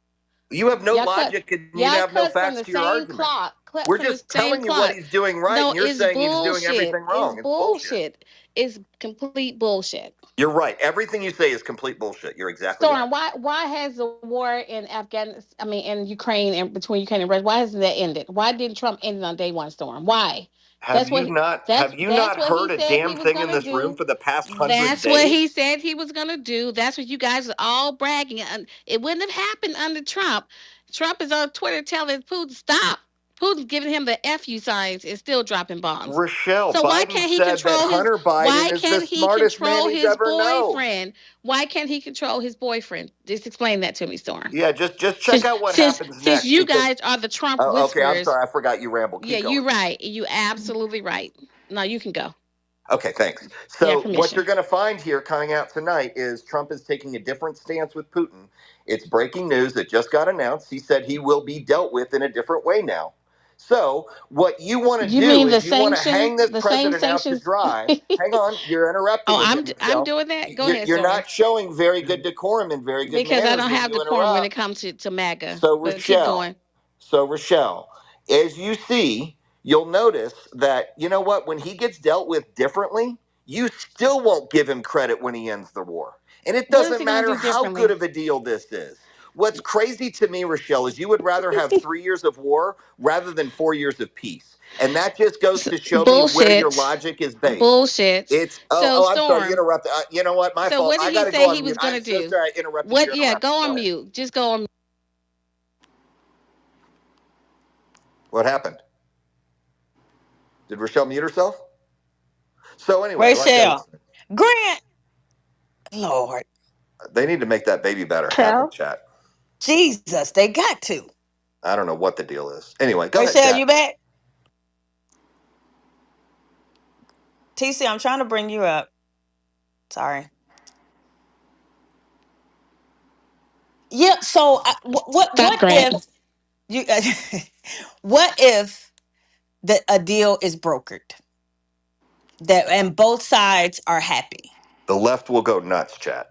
You have no Y'all cut logic and you y'all have no cut from facts the to your same argument. cloth. Cut We're from the just same telling you what cloth. he's doing right, No, and you're it's saying he's doing bullshit. everything It's wrong. It's bullshit. bullshit. It's complete bullshit. You're right. Everything you say is complete bullshit. You're exactly right. Storm, why has the war in Afghanistan, I mean in Ukraine and between Ukraine and Russia, why hasn't that ended? Why didn't Trump end it on day one, Storm? Why? Have That's what you he, not that's have you that's not what he heard a said he damn was thing in gonna this room do. for the past 100 That's what days? he said he was gonna do. That's what you guys are all bragging. It wouldn't have happened under Trump. Trump is on Twitter telling Putin stop. Putin's giving him the FU signs and still dropping bombs. Rochelle, So why Biden can't he said that control his Hunter Biden why is the can't he smartest man control he's his ever known. boyfriend? Why can't he control his boyfriend? Just explain that to me, Storm. Yeah, just check Since out what since happens since next you because guys are the Trump oh, okay, I'm whisperers, sorry. I forgot you ramble. yeah, Keep going. you're right. You absolutely right. No, you can go. Okay, thanks. You have So, what you're permission. going to find here coming out tonight is Trump is taking a different stance with Putin. It's breaking news that just got announced. He said he will be dealt with in a different way now. So, what you want to You do mean is you want to hang this the same president out to sanctions? dry. Hang on, you're Oh, interrupting again, I'm Michelle. doing that. Go ahead, You're Storm. not showing very good decorum and very good Because I manners don't when have you decorum when it interrupt. comes to MAGA. So But keep Rochelle, going. so Rochelle, as you see, you'll notice that you know what when he gets dealt with differently, you still won't give him credit when he ends the war. And it What is doesn't he gonna matter do how good differently? of a deal this is. What's crazy to me, Rochelle, is you would rather have 3 years of war rather than 4 years of peace. And that just goes to show me where your Bullshit. logic is based. Bullshit. It's So I'm sorry, you Storm. interrupted. You know what? My So fault. what I did got he to go say he on mute. was I'm gonna so do? sorry I interrupted What? your Yeah, interruption. go Go on ahead. mute. Just go on. What happened? Did Rochelle mute herself? So anyway, like I was Rachel. saying, Grant. Lord. they need to make that baby better happen, Shell? chat. Jesus. They got to. I don't know what the deal is. Anyway, go ahead, Rachel, chat. you back? TC, I'm trying to bring you up. Sorry. Yeah. So, Stop, what Grant. if you, what if a deal is brokered that and both sides are happy? The left will go nuts, chat.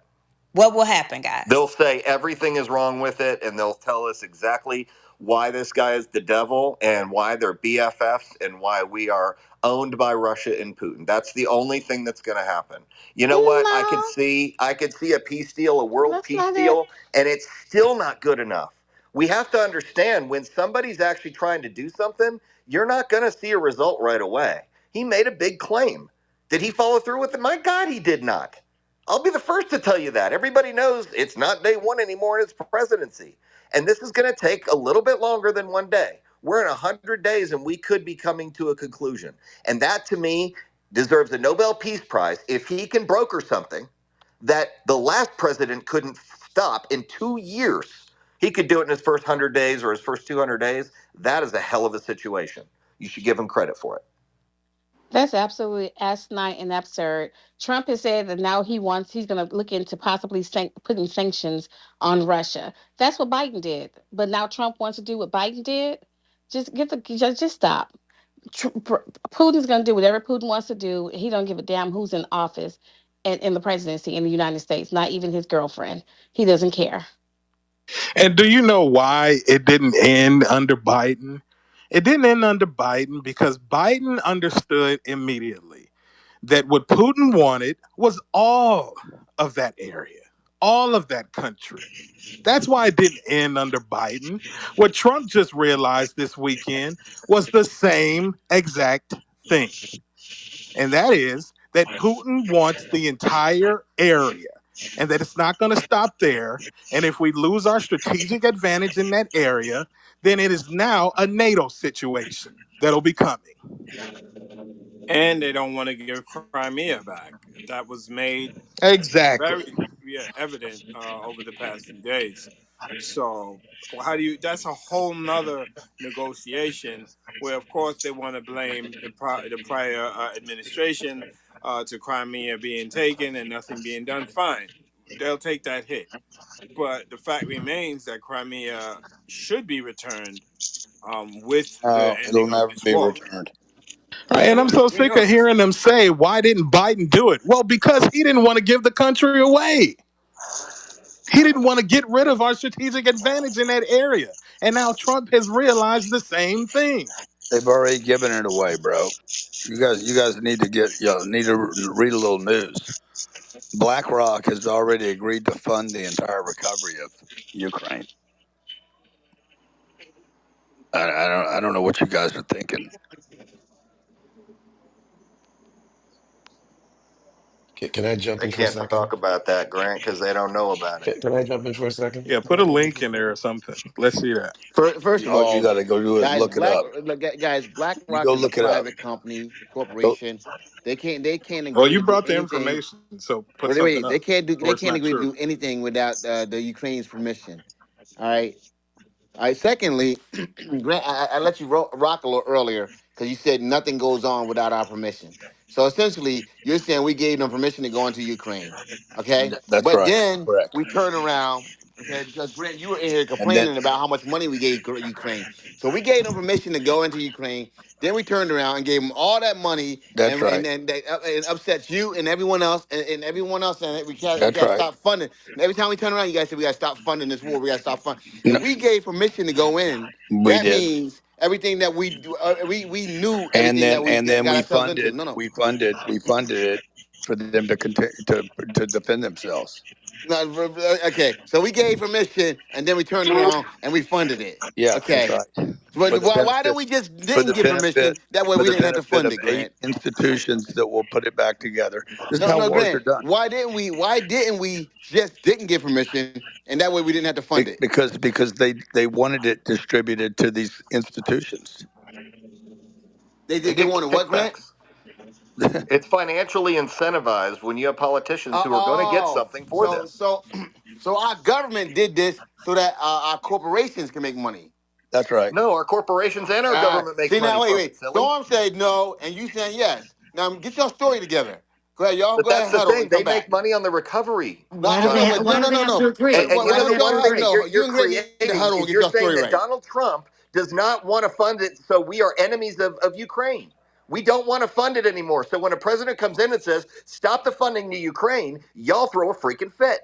What will happen, They'll guys? say everything is wrong with it, and they'll tell us exactly why this guy is the devil and why they're BFFs and why we are owned by Russia and Putin. That's the only thing that's going to happen. You know what? No, I could see a peace deal, a world that's peace not it. deal, and it's still not good enough. We have to understand when somebody's actually trying to do something, you're not going to see a result right away. He made a big claim. Did he follow through with it? My God, he did not. I'll be the first to tell you that. Everybody knows it's not day one anymore in its presidency. And this is going to take a little bit longer than one day. We're in 100 days and we could be coming to a conclusion. And that to me deserves a Nobel Peace Prize if he can broker something that the last president couldn't stop in 2 years. He could do it in his first 100 days or his first 200 days. That is a hell of a situation. You should give him credit for it. That's absolutely asinine and absurd. Trump has said that now he's going to look into possibly putting sanctions on Russia. That's what Biden did. But now Trump wants to do what Biden did. Just stop. Putin's going to do whatever Putin wants to do. He don't give a damn who's in office and in the presidency in the United States, not even his girlfriend. He doesn't care. And do you know why it didn't end under Biden? It didn't end under Biden because Biden understood immediately that what Putin wanted was all of that area, all of that country. That's why it didn't end under Biden. What Trump just realized this weekend was the same exact thing. And that is that Putin wants the entire area and that it's not going to stop there. And if we lose our strategic advantage in that area, then it is now a NATO situation that'll be coming. And they don't want to give Crimea back. That was made Exactly. very, yeah, evident over the past few days. So how do you? That's a whole nother negotiation where, of course, they want to blame the prior administration to Crimea being taken and nothing being done. Fine, they'll take that hit. But the fact remains that Crimea should be returned with the It'll ending of never this be war. returned. And I'm so Who sick of knows? hearing them say, why didn't Biden do it? Well, because he didn't want to give the country away. He didn't want to get rid of our strategic advantage in that area. And now Trump has realized the same thing. They've already given it away, bro. You guys need to need to read a little news. BlackRock has already agreed to fund the entire recovery of Ukraine. I don't know what you guys are thinking. Can I jump They in for a can't second? talk about that, Grant, because they don't know about it. Can I jump in for a second? Yeah, put a link in there or something. Let's see that. First of All you all, got to go do is guys, look it up. You BlackRock go is a look it up. private company, Go. corporation. They can't Well, agree you to do brought the anything. information, so put Wait, something wait, up, or they it's can't not agree to true. do anything without the Ukraine's permission. All right. All right. Secondly, Grant, I let you rock a little earlier because you said nothing goes on without our permission. So essentially, you're saying we gave them permission to go into Ukraine. Okay. That's But right. then Correct. we turn around. Okay, because Grant, you were in here And then complaining about how much money we gave Ukraine. So we gave them permission to go into Ukraine. Then we turned around and gave them all that money, that's and right. it upsets you and everyone else, and everyone else, and we That's can't right. stop funding. And every time we turn around, you guys say we got to stop funding this war. We got to stop funding. If No, we gave permission to go in, we that did. means everything that we do, we knew And everything then that we and then got ourselves into. No, no, we funded it for them to continue to defend themselves. no. Okay, so we gave permission, and then we turned around and we funded it. Yeah, that's Okay, right. but For the why don't benefit we just for didn't the give benefit permission? That way for we the didn't have to benefit fund of it, 8 Grant. institutions that will put it back together. This is No, how no, wars are Grant. done. Why didn't we just didn't give permission, and that way we didn't have to fund it? Because they wanted it distributed to these institutions. They They they get wanted what, Grant? kickbacks. It's financially incentivized when you have politicians who are going to get Oh, something for so this. so so our government did this so that our corporations can make money. That's right. No, our corporations and our government makes See money now, wait, from it, wait. silly. Storm said no, and you saying yes. Now get your story together. Go ahead, y'all. But Go that's ahead, the huddle thing. and They come make back. money on the recovery, No, Why do I they? know, Ha- Jonathan. no, why do no, they no, have to no. And, Wait, agree? and why, you Why why do know they don't the have y'all to other huddle? thing that agree? No, you're you and Grant need to huddle creating and is get you're your saying story that right. Donald Trump does not want to fund it, so we are enemies of Ukraine. We don't want to fund it anymore. So when a president comes in and says, stop the funding to Ukraine, y'all throw a freaking fit.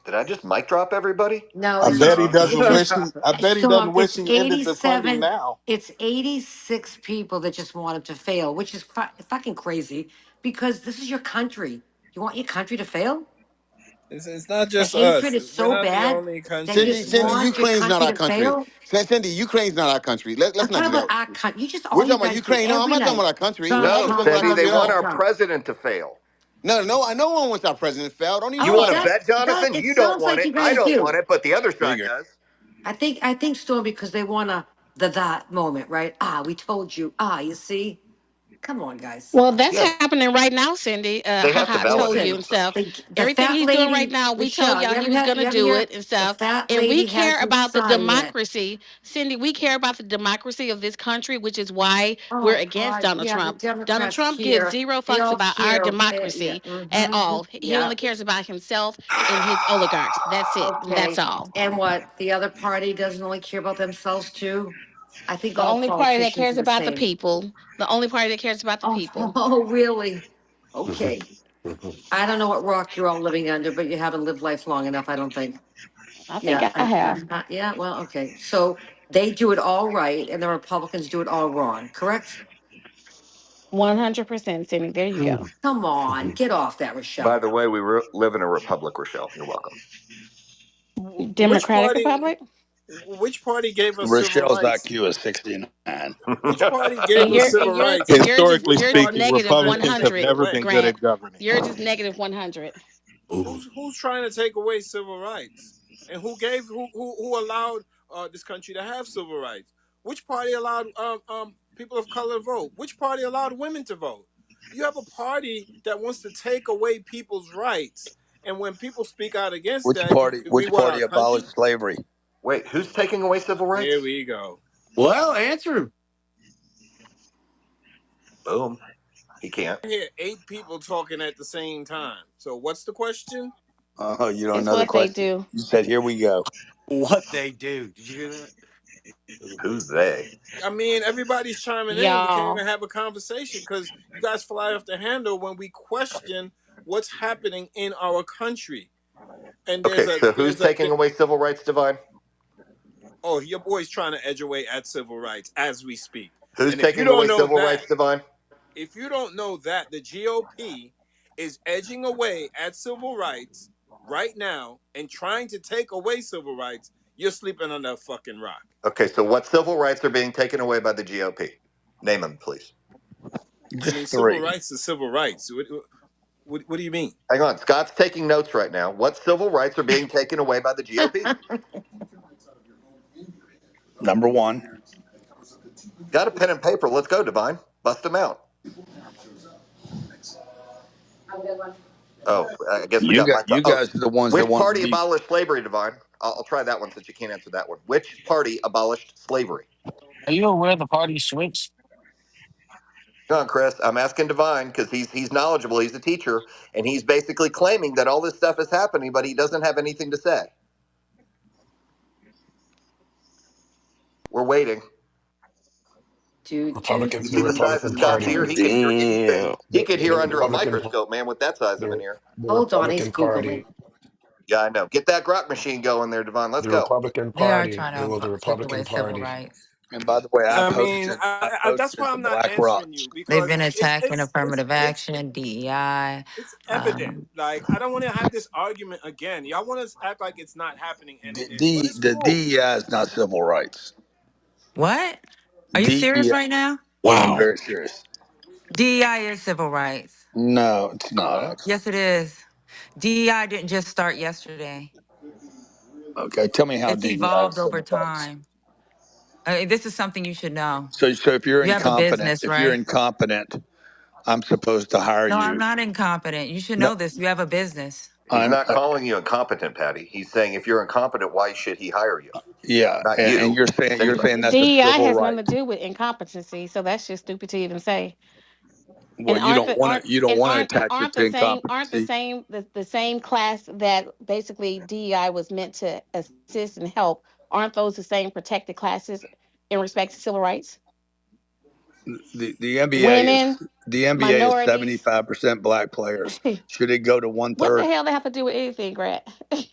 Did I just mic drop everybody? No, I bet he doesn't it's wish he. I bet he Storm. doesn't wish It's he ended the funding 87. now. It's 86 people that just want him to fail, which is fucking crazy because this is your country. You want your country to fail? It's not The just hatred us. is We're so not the bad only that you country. just Cindy, want your Ukraine's not country our to country. fail. Cindy, Ukraine's not our country. Let's I'm not do talking about that. our country. You just We're all you talking about guys do Ukraine. No, I'm every not talking night. about our country. Trump, I No, don't talk Trump, about our Cindy, they Trump, country at want Trump, all. our Trump. president to fail. No, no one wants our president failed. Don't even You Oh, want try to it. bet, Jonathan? it You don't sounds want like it. you I guys don't want do. it, but the other side Figure. does. I think Storm because they want to that moment, right? Ah, we told you. Ah, you see. Come on, guys. Well, that's Yeah, happening right now, Cindy. they have Haha, to told you validate Listen, and themselves. stuff. the Everything fat he's doing right lady, now, we told Michelle. y'all he was You gonna haven't do heard? it and The stuff. fat And we lady care hasn't about the signed yet. democracy, Cindy. We care about the democracy of this country, which is why we're Oh against God, Donald yeah, the Trump. Donald Democrats Trump gives care. zero They fucks all about our care. Yeah. democracy at all. He Yeah. only cares about himself and his oligarchs. That's it. And that's Okay. all. And what? The other party doesn't only care about themselves too. I think The all only party that politicians are cares the about the same. people. The only party that cares about the Oh, people. oh, really? Okay. I don't know what rock you're all living under, but you haven't lived life long enough, I don't think. I think Yeah, I have. yeah, well, okay. So they do it all right and the Republicans do it all wrong, correct? 100%, Cindy. There you go. Come on, get off that, By Rochelle. the way, we live in a republic, Rochelle. You're welcome. Which Democratic party? Republic. Which party gave us civil Rochelle's rights? IQ is 69. Which party And gave us you're civil and you're rights? and yours is Historically Which yours is party speaking, negative trying to Republicans have take it 100, never away? been good Grant. at governing. Yours is negative 100. Who's trying to take away civil rights? And who allowed this country to have civil rights? Which party allowed people of color to vote? Which party allowed women to vote? You have a party that wants to take away people's rights, and when people speak out against Which that, party? we Which want our party country. abolished slavery? Wait, who's taking away civil Here rights? we go. Well, answer him. Boom. He can't. I hear 8 people talking at the same time. So what's the question? Oh, you don't It's know the what they question. do. You said, "Here we go." What they do. Did you hear that? Who's they? I mean, everybody's chiming in. We can't Y'all. even have a conversation because you guys fly off the handle when we question what's happening in our country. And Okay, so who's taking away civil rights, Divine? oh, your boy's trying to edge away at civil rights as we speak. Who's And if you taking don't away know civil that, rights, Divine? if you don't know that, the GOP is edging away at civil rights right now and trying to take away civil rights, you're sleeping under a fucking rock. Okay, so what civil rights are being taken away by the GOP? Name them, please. I mean, Just civil three. rights is civil rights. What do you mean? Hang on, Scott's taking notes right now. What civil rights are being taken away by the GOP? Number one. Got a pen and paper? Let's go, Divine. Bust them out. Oh, I guess we got Mike. You Oh, guys are the ones that which wanted party me. abolished slavery, Divine? I'll try that one since you can't answer that one. Which party abolished slavery? Are you aware the party switched? Hang on, Chris. I'm asking Divine because he's knowledgeable. He's a teacher, and he's basically claiming that all this stuff is happening, but he doesn't have anything to say. We're waiting. Do You Republicans, the see the size of Republican Scott's Party. ear? He could hear anything. Damn. He could hear The under a Republican microscope, man, with that size of an ear. the hold on, he's Republican Googling. Party. Yeah, I know. Get that grok machine going there, Divine. Let's The go. Republican They are Party. trying It was to the take away Republican civil Party. rights. And by the way, I mean, I've that's why hosted the I'm not Black Rock. answering you They've because been attacking affirmative action, DEI. it's evident. Um, Like I don't want to have this argument again. Y'all want to act like it's not happening, and it is. But it's The cool. DEI is not civil rights. what? Are you serious DEI. right now? I'm Wow. very serious. DEI is civil rights. No, it's not actually. Yes, it is. DEI didn't just start yesterday. Okay, tell me how It's DEI is evolved over civil rights. time. This is something you should know. So You have a business, if you're right? incompetent, I'm supposed to hire No, I'm you. not incompetent. You should No, know this. You have a business. He's I'm not calling you incompetent, Patty. He's saying if you're incompetent, why should he hire you? yeah, Not and you, you're Cindy. saying that's a DEI civil has nothing right. to do with incompetency, so that's just stupid to even say. Well, And aren't the aren't you don't and want to aren't and attach it aren't to the same incompetency. the same class that basically DEI was meant to assist and help? Aren't those the same protected classes in respect to civil rights? The NBA Women, is the NBA is minorities. 75% black players. Should it go to one What the third? hell they have to do with anything, Grant?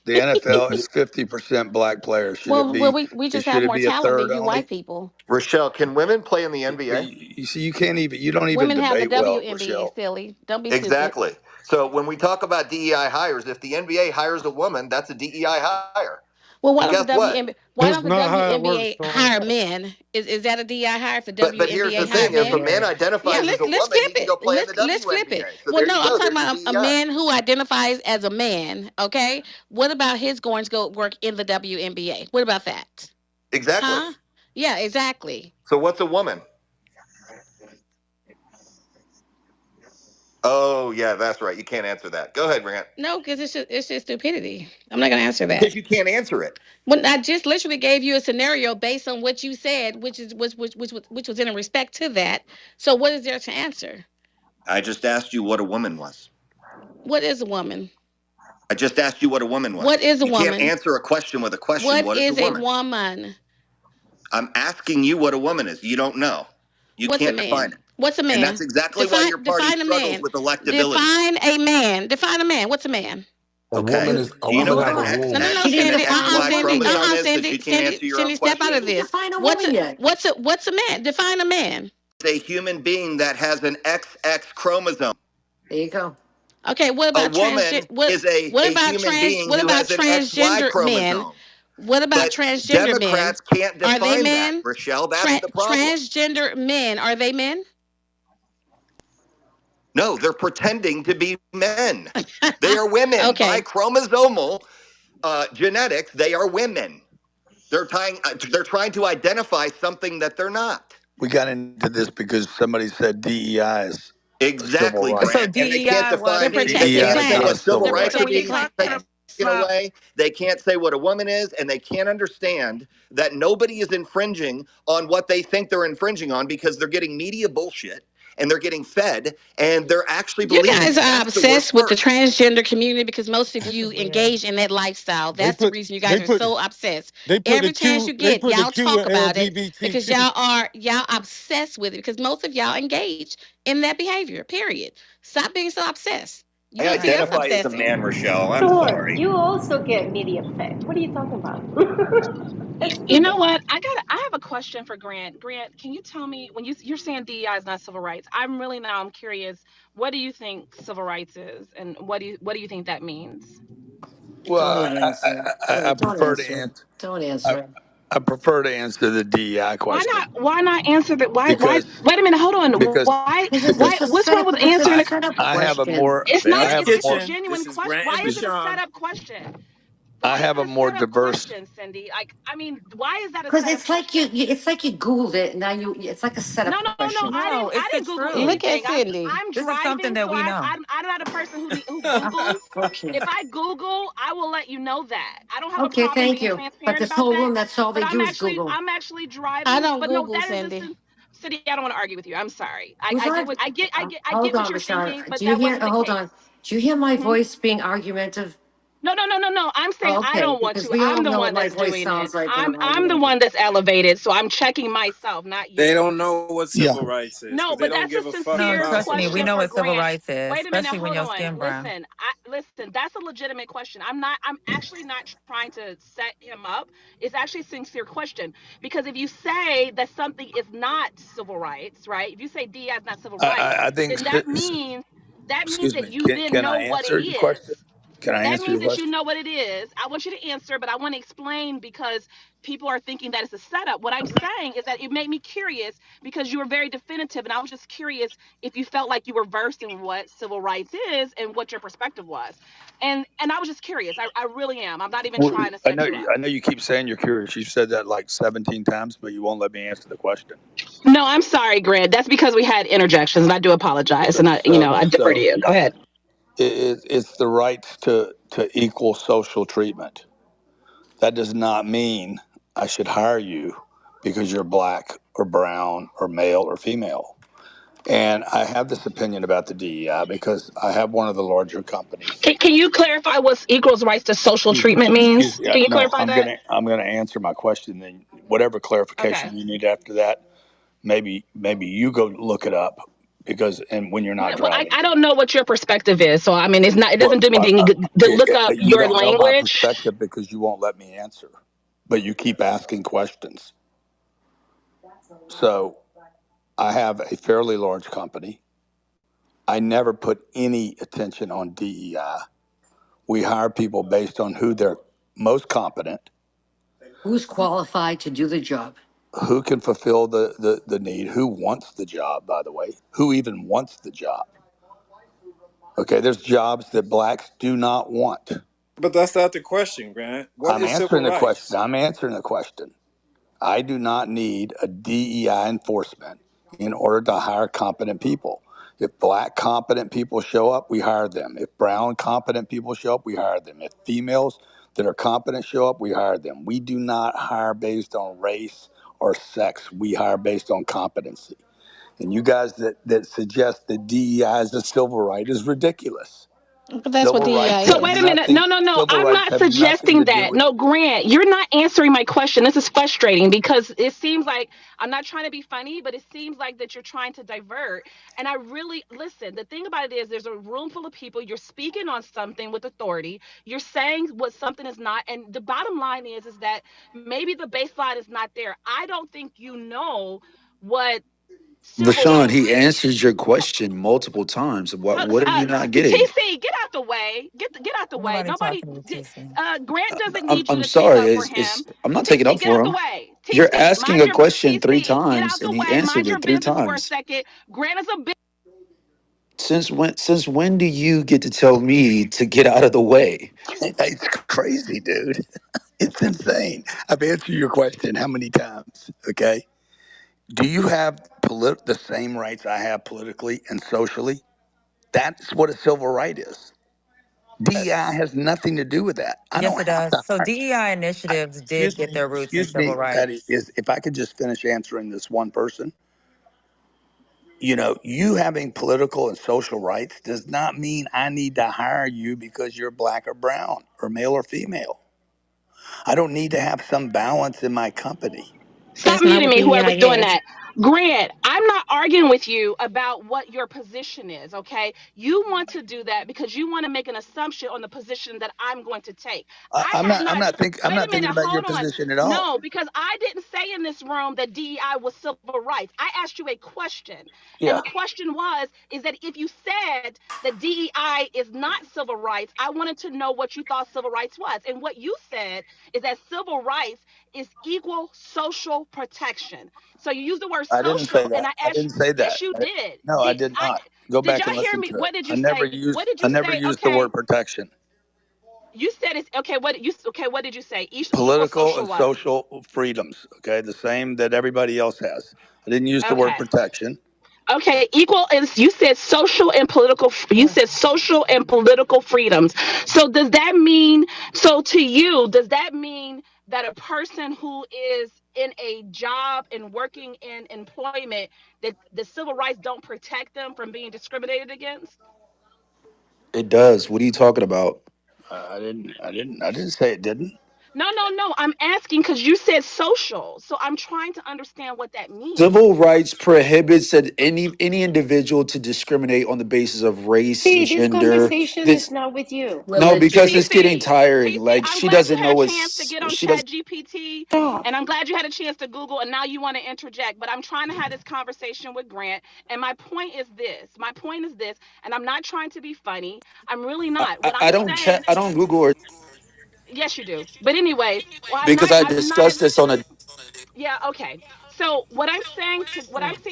The NFL The- is 50% black players. Well, we just have Should it more be a talent third than you only? white people. Rochelle, can women play in the But NBA? you see, you don't even Women have the debate well, WNBA, Rochelle. silly. Don't be stupid. Exactly. So when we talk about DEI hires, if the NBA hires a woman, that's a DEI hire. Well, And guess what? why That's don't the not how it works, WNBA Storm. hire men? Is that a DI hire if the But here's the WNBA hire thing: if a men? man Yeah. Yeah, identifies as a let's woman, flip he can it. go play in the Let's flip it. WNBA. So Well, there no, you I'm go. talking There's your about a DEI. man who identifies as a man. Okay, what about his going to go work in the WNBA? What about that? Exactly. Huh? Yeah, exactly. So what's a woman? Oh, yeah, that's right. You can't answer that. Go ahead, Grant. No, because it's just stupidity. I'm not gonna answer that. Because you can't answer it. When I just literally gave you a scenario based on what you said, which was in respect to that. So what is there to answer? I just asked you what a woman was. What is a woman? I just asked you what a woman What was. is a You can't woman? answer a question with a question. What What is a is a woman? woman? I'm asking you what a woman is. You don't know. You What's a can't define man? it. What's a And that's man? exactly why your party Define a struggles man. with electability. Define a man. Define a man. What's a man? Okay. A Do you Well, know woman hold what have an a on. No, no, womb. no, She XX didn't and an Sandy. define a XY woman yet. chromosome is since you Sandy. can't answer your own Step out question? of She didn't this. define a woman yet. What's a man? Define a man. It's a human being that has an XX chromosome. There you go. Okay, what A about transgender? woman is a human being What who about has an XY transgender men? chromosome. What about But transgender men? Democrats can't Are they define that, men? Rochelle. That's the problem. Transgender men, are they men? No, they're pretending to be men. They are women. By Okay. chromosomal genetics, they are women. They're trying to identify something that they're not. We got into this because somebody said DEI is a civil Exactly, right. So Grant. And they can't DEI They're define, wasn't they protecting DEI can't is say not a what planets. civil civil They're so rights right. are when you protecting being talking planets. taken about away. They can't say what a woman is, and they can't understand that nobody is infringing on what they think they're infringing on because they're getting media bullshit and they're getting fed and they're actually You believing guys it. are That's the worst obsessed with the part. transgender community because most of this you is weird. engage in that lifestyle. They That's the put reason you they guys are put so obsessed. they put the Every chance Q you they get, put the y'all Q talk in about it because LGBTQ. y'all obsessed with it because most of y'all engage in that behavior. Period. Stop being so obsessed. I You All see right, us identify so as a obsessing. man, Rochelle. I'm Storm, sorry. you also get media fed. What are you talking about? That's You know stupid. what? I have a question for Grant. Grant, can you tell me when you're saying DEI is not civil rights? I'm curious. What do you think civil rights is, and what do you think that means? Don't Well, even answer. I Don't prefer to answer. answer. Don't I, answer. I prefer to answer the DEI Why question not? Why not answer that? Why? because Wait a minute. Hold on. because Why? Because Why? because a What's wrong setup. with It's a answering I a? setup I have a question. more It's I not. Grant's have It's more a Kitchen. genuine This is question. Grant Why and is it a Rashawn. setup question? I Why is have it a a more setup diverse. question, Cindy? Why is that a Because setup it's like question? it's like you Googled it. And now it's like a No, setup no, no. question. no, I it's the didn't Google truth. Look at anything. Cindy. I'm This is something driving, that so we know. I'm not a person who Googles. Okay. If I Google, I will let you know that. I don't have a Okay. problem Thank being you. But transparent this about whole that. room, that's all But they do is Google. I'm actually I driving. don't But no, Google that is just Cindy. City. I don't want to argue with you. I'm sorry. Who's on? I get Hold what on, you're thinking, Rashad. but Do you that hear? wasn't the Hold case. on. Do you hear my hmm voice being argumentative? No, no, no, no, no. I'm saying Oh, I okay. don't want Because to. we all I'm the know what one my that's voice doing it. sounds like when I'm I'm the arguing. one that's elevated. So I'm checking myself, not They you. don't know what Yeah, civil rights is No, because they but don't that's a give a fuck No, sincere about trust me, civil we question know for what rights. civil Grant. rights is, Wait a minute, especially when hold your on. skin brown. Listen, that's a legitimate question. I'm actually not trying to set him up. It's actually a sincere question because if you say that something is not civil rights, right? If you say DI is not civil rights, I think. then that means Excuse that me. you then Can know I what it answer your question? is. Can I That answer means your that you question? know what it is. I want you to answer, but I want to explain because people are thinking that it's a setup. What I'm saying is that it made me curious because you were very definitive, and I was just curious if you felt like you were versed in what civil rights is and what your perspective was. And I was just curious. I really am. I'm not even Well, trying to set you up. I know you keep saying you're curious. You've said that like 17 times, but you won't let me answer the question. No, I'm sorry, Grant. That's because we had interjections, and I do apologize. And I defer to So you. Go ahead. it's the rights to equal social treatment. That does not mean I should hire you because you're black or brown or male or female. And I have this opinion about the DEI because I have one of the larger companies. Can you clarify what equals rights to social Excuse me. treatment Excuse means? me. Can you No, clarify that? I'm gonna answer my question. Then whatever Okay. clarification you need after that, maybe you go look it up because and when you're not Well, driving. I don't know what your perspective is, so I mean, it Well, doesn't do me anything to look up you your don't know my language. perspective because you won't let me answer, but you keep asking questions. So I have a fairly large company. I never put any attention on DEI. We hire people based on who they're most competent, Who's qualified to do the job? who can fulfill the need, who wants the job, by the way, who even wants the job. Okay, there's jobs that blacks do not want. But that's not the question, Grant. What I'm is civil answering the question. rights? I'm answering the question. I do not need a DEI enforcement in order to hire competent people. If black competent people show up, we hire them. If brown competent people show up, we hire them. If females that are competent show up, we hire them. We do not hire based on race or sex. We hire based on competency. And you guys that suggest that DEI is a civil right is ridiculous. But that's what Civil rights DEI So have wait a is. minute. nothing. No, no, no. Civil I'm rights not have nothing suggesting to do that. with. No, Grant, you're not answering my question. This is frustrating because it seems like I'm not trying to be funny, but it seems like that you're trying to divert. And I really listen. The thing about it is there's a room full of people. You're speaking on something with authority. You're saying what something is not. And the bottom line is that maybe the baseline is not there. I don't think you know what civil Vashawn, he rights. answers your question multiple times. What are you not getting? TC, get out the way. Get out the Ain't way. nobody Nobody. talking to TC. Grant doesn't I'm need you I'm to take sorry. up for It's him. I'm not taking TC, up get out for the him. way. You're TC, asking mind a your question three TC. Get times out and the he way. answered Mind your it three business for a times. second. Grant is a bit. Since when do you get to tell me to get out of the way? It's crazy, dude. It's insane. I've answered your question how many times? Okay. Do you have the same rights I have politically and socially? That's what a civil right is. DEI Yes. has nothing to do with that. I Yes, don't it have does. to So hire. DEI initiatives did get their roots in Excuse civil me, Patty. rights. Is if I could just finish answering this one person. You having political and social rights does not mean I need to hire you because you're black or brown or male or female. I don't need to have some balance in my company. Stop That's not muting what me, whoever's DEI doing is. that. Grant, I'm not arguing with you about what your position is, okay? You want to do that because you want to make an assumption on the position that I'm going to take. I, I I'm have not. I'm not, not think. I'm wait a not minute, thinking about your hold on. position at all. No, because I didn't say in this room that DEI was civil rights. I asked you a question. And Yeah, the question was, is that if you said that DEI is not civil rights, I wanted to know what you thought civil rights was. And what you said is that civil rights is equal social protection. So you use the word I didn't say social, and that. I I asked you, didn't say yes, that. you did. No, I Did did I not. Go did back y'all and hear listen me? to it. What did I you never say? used. What did I you never say? used the Okay. word protection. You said it's okay. What did you say? Equal Political social and what? social freedoms. Okay, the same that everybody else has. I didn't use the word Okay. protection. Okay, equal is you said social and political you Mm. said social and political freedoms. So does that mean so to you does that mean that a person who is in a job and working in employment that the civil rights don't protect them from being discriminated against? It does. What are you talking about? I didn't. I didn't. I didn't say it didn't. No, no, no. I'm asking cuz you said social. So I'm trying to understand what that means. Civil rights prohibits that any individual to discriminate on the basis of race, See, this gender. conversation is This not with you. no, because Religion. it's getting TC, tiring. TC, Like I'm she glad you doesn't had know a chance to what's get on she does. Chat GPT Stop. and I'm glad you had a chance to Google and now you want to interject. But I'm trying to have this conversation with Grant. And my point is this. My point is this, and I'm not trying to be funny. I'm really not. What I I'm don't saying, chat. I don't Google or yes, you do. But anyways, well, because I I'm not discussed this on a. yeah, okay. So what I'm saying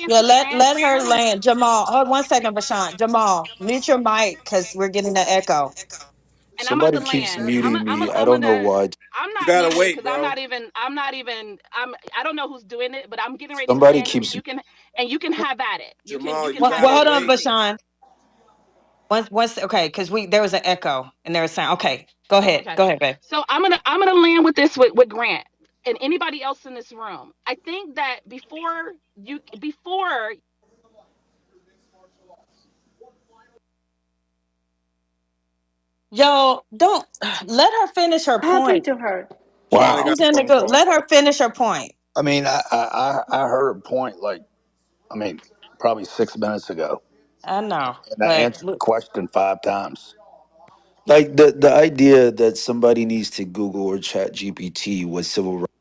Yeah, to let her transparent land. Jamal, hold 1 second, Rashawn. Jamal, mute your mic because we're getting the echo. and I'm about Somebody to keeps land. muting me. I I'm don't know gonna why. I'm You not gotta muted wait, because I'm bro. not even I don't know who's doing it, but I'm getting ready to Somebody land keeps. and you can have at it. Jamal, You can you have Well, gotta at hold it. on, wait. Vashawn. Okay, because there was an echo and there was sound. Okay, go ahead. Okay. Go ahead, babe. So I'm gonna land with this with Grant and anybody else in this room. I think that before Yo, don't let her finish her What happened point. to her? She might have Wow. She's got a in the phone good. call. Let her finish her point. I mean, I heard a point like, I mean, probably 6 minutes ago, I know, and I but answered the question 5 times. Like the idea that somebody needs to Google or Chat GPT what civil rights.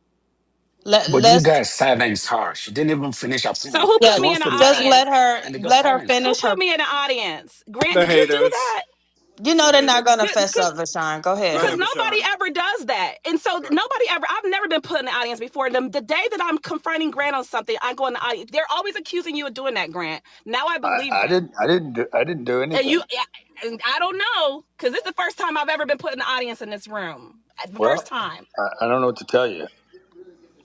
But you let's guys silence her. She didn't even finish her so point. who yeah, put She me in wants the to just land, audience? and they just let her silence her. Who finish put her. me in the audience? Grant, The did you do haters. that? You know The they're not haters. gonna fess Because up, Vashawn. Go Go ahead. because ahead, nobody Bashan. ever does that, and so nobody ever. I've never been put in the audience before. The day that I'm confronting Grant on something, I go in the audience. They're always accusing you of doing that, Grant. Now I believe I them, didn't. I didn't do and you. anything. And I don't know because it's the first time I've ever been put in the audience in this room. The first Well, time. I don't know what to tell you.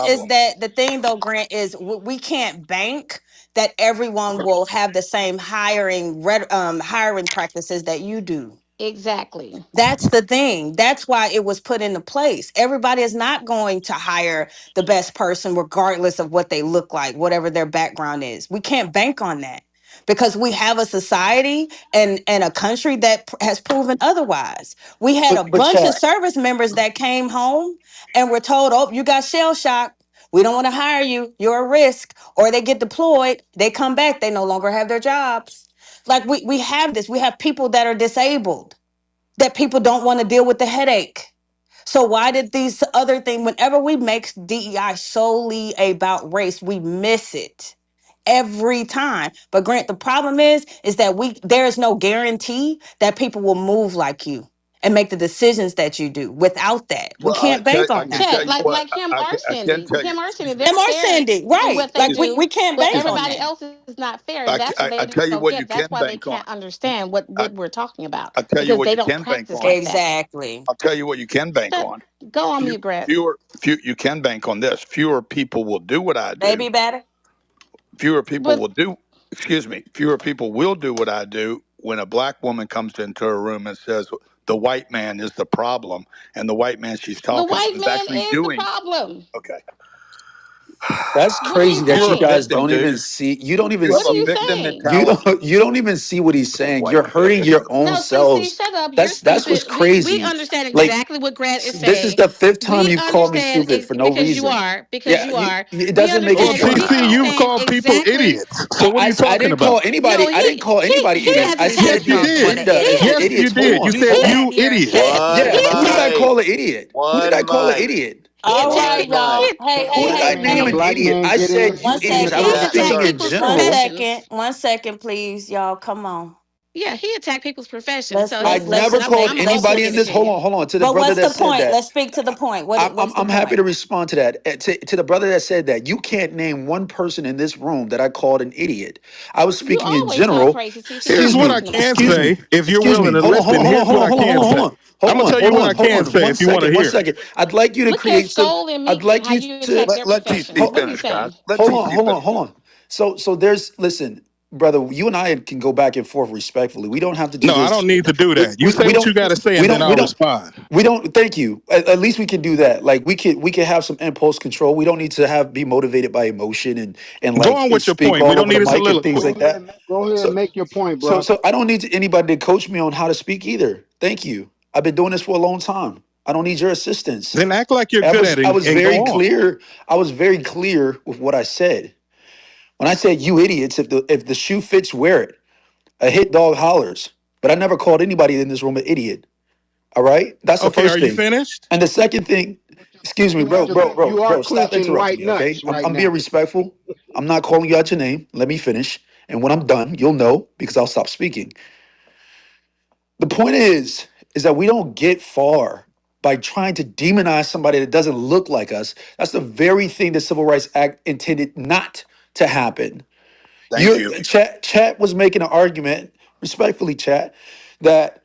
is problem. that the thing though, Grant, is we can't bank that everyone will have the same hiring practices that you do. Exactly. That's the thing. That's why it was put into place. Everybody is not going to hire the best person, regardless of what they look like, whatever their background is. We can't bank on that because we have a society and a country that has proven otherwise. We had a But bunch of chat. service members that came home and were told, oh, you got shell shock. We don't want to hire you. You're a risk. Or they get deployed. They come back. They no longer have their jobs. Like we have this. We have people that are disabled that people don't want to deal with the headache. So why did these other things, whenever we make DEI solely about race, we miss it every time. But Grant, the problem is that there is no guarantee that people will move like you and make the decisions that you do. Without that, we Well, can't bank I on can that. tell Chat, you what. like him or I can Cindy. tell you. Him or Cindy, Excuse me. they're Them or fair Sandy, in right? what they Like Excuse me. we do, can't but bank Excuse on me. everybody that. else is not fair, and that's what I they tell you don't what you get. That's can why they bank on. can't understand I, what we're talking about, I tell you because what they you don't can bank practice on. like that. Exactly. I'll tell you what you can bank Shut, on. go on mute, Grant. You can bank on this. Fewer people will do what I do. Maybe better. Fewer people But will do. Excuse me. Fewer people will do what I do when a black woman comes into a room and says the white man is the problem, and the white man she's the talking to white is man actually is the doing. problem. Okay. That's What are you crazy that you Fewer guys saying? victim, don't even dude. see. You don't even You What have are a you see. victim saying? mentality. You don't even see what he's The saying. You're white man hurting is your the own No, CC, selves. shut up. You're That's what's stupid. We crazy. understand Like exactly what Grant is this is saying. the fifth time We you've called me understand stupid for no because reason. because Yeah, you are. it We doesn't make it Well, understand funny. we CC, you've understand called people exactly. idiots. So what are you I talking didn't call about? anybody. No, I didn't call anybody he idiots. has I You said did attacked the call Yes, him you an people. did. agenda He is idiot. for has Yes, you idiots. Hold did. You on, You said hold said on. you you're an idiot. idiot. Yeah, he One who did I attacked mic. call an idiot? Who did I One call an mic. idiot? All One right, mic. y'all. he Hey, Hold hey, on. Who did I hey, Can name a an hey. black idiot? man I get in? said One you Can a idiots. I second. was he black man speaking attacked get in in? people's One general. second. professions. 1 second, please, y'all. Come on. Yeah, he attacked people's professions. Let's So I let's he's let's never stupid. just called make I'm gonna let's just anybody give in it this. just. to Hold you. on, hold on. To the But brother what's that the said point? that, Let's speak to the point. What's the I'm happy to point? respond to that. To the brother that said that, you can't name one person in this room that I called an idiot. I was You speaking in always talk general. crazy, CC. What are Here's Excuse you what me. I talking can about? Excuse me. say if you're Excuse willing me. to Hold on. listen. Here's what I can say. I'm gonna tell you what I Hold can on. say One if you want to second. One hear it. second. I'd like you to Look at create some. Soul and I'd Meek, like how you you attack to. their Let TC professions. What are you finish, guys. saying? Let TC finish. Hold on. So there's listen, brother. You and I can go back and forth respectfully. We don't have to do No, I this. don't need to do that. You say We what you don't. got to say, We and then don't. I'll respond. We don't. Thank you. At least we can do that. Like we could have some impulse control. We don't need to have be motivated by emotion and Go like on and with your speak point. We all don't over the need a mic and things soliloquy. like that. Go ahead and So make your point, so bro. so I don't need anybody to coach me on how to speak either. Thank you. I've been doing this for a long time. I don't need your assistance. Then act like you're I good was at it I and, was and go very on. clear. I was very clear with what I said. When I said you idiots, if the shoe fits, wear it. A hit dog hollers. But I never called anybody in this room an idiot. All right? That's the Okay, are first you thing. finished? And the second thing, excuse me, You have to. You are stop clenching interrupting white me, okay? nuts I'm, right I'm being now. respectful. I'm not calling you out your name. Let me finish. And when I'm done, you'll know because I'll stop speaking. The point is that we don't get far by trying to demonize somebody that doesn't look like us. That's the very thing the Civil Rights Act intended not to happen. Thank You you. chat was making an argument, respectfully, chat, that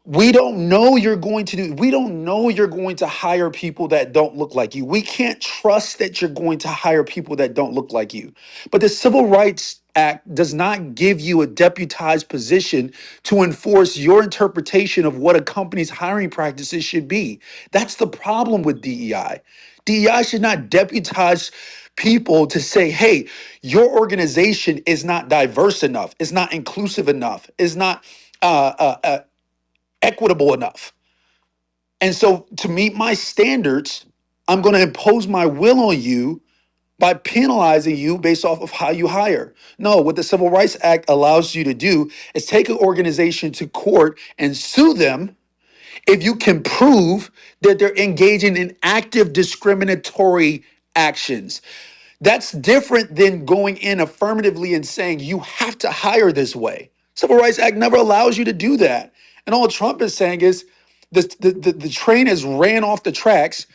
we don't know you're going to hire people that don't look like you. We can't trust that you're going to hire people that don't look like you. But the Civil Rights Act does not give you a deputized position to enforce your interpretation of what a company's hiring practices should be. That's the problem with DEI. DEI should not deputize people to say, hey, your organization is not diverse enough, is not inclusive enough, is not equitable enough. And so to meet my standards, I'm going to impose my will on you by penalizing you based off of how you hire. No, what the Civil Rights Act allows you to do is take an organization to court and sue them if you can prove that they're engaging in active discriminatory actions. That's different than going in affirmatively and saying you have to hire this way. Civil Rights Act never allows you to do that. And all Trump is saying is the train has ran off the tracks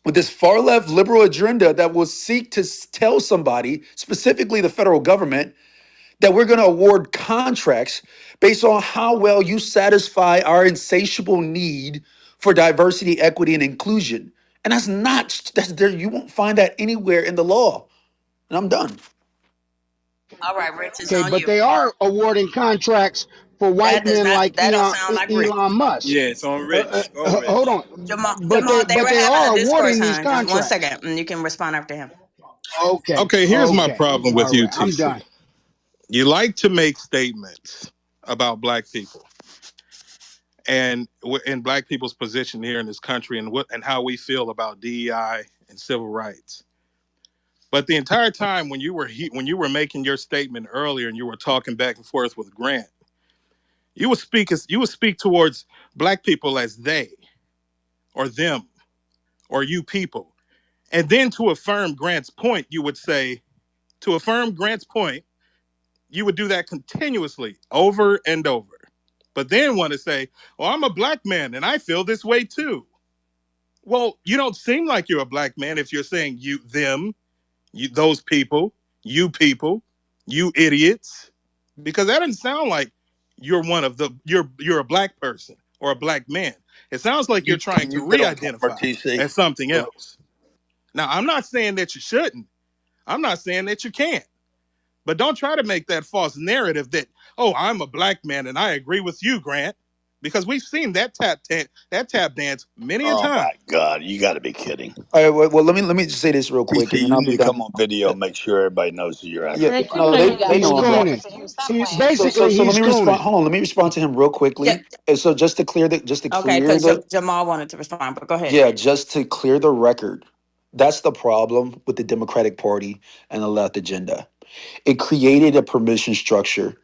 with this far left liberal agenda that will seek to tell somebody, specifically the federal government, that we're going to award contracts based on how well you satisfy our insatiable need for diversity, equity, and inclusion. And that's not that's there. You won't find that anywhere in the law. And I'm done. All right, Rich, it's Okay, on but you. they are awarding contracts for white That does men not. like That don't sound like Rich. Elon Musk. Yeah, it's on Rich. Go, Hold Rich. on, Jamal, they but were they having a are discourse, awarding these hon. Just one contracts. second, and you can respond after him. Okay, Okay, here's my okay, problem all with you, right, I'm TC. done. You like to make statements about black people and black people's position here in this country and how we feel about DEI and civil rights. But the entire time when you were making your statement earlier and you were talking back and forth with Grant, you would speak towards black people as they or them or you people. And then to affirm Grant's point, you would say, to affirm Grant's point, you would do that continuously over and over. But then want to say, well, I'm a black man and I feel this way too. Well, you don't seem like you're a black man if you're saying you, them, those people, you idiots, because that doesn't sound like you're a black person or a black man. It sounds like you're trying Can to you get on camera, re-identify TC? as something else. Now, I'm not saying that you shouldn't. I'm not saying that you can't. But don't try to make that false narrative that, oh, I'm a black man and I agree with you, Grant, because we've seen that tap dance many a Oh time. my God, you got to be kidding. All right, well, let me just say this real quick, and TC, then you I'll need be to come done. on video and make sure everybody knows who you're Yeah, actually Like talking people no, know to. you they got He's know more I'm black. schooning. followers than him. Stop playing. Basically, So he's let me respond. schooning. Hold on, let me respond to him real Yeah. quickly. And so Okay, because Jamal wanted to respond, but go ahead, yeah, Rich. just to clear the record, that's the problem with the Democratic Party and the left agenda. It created a permission structure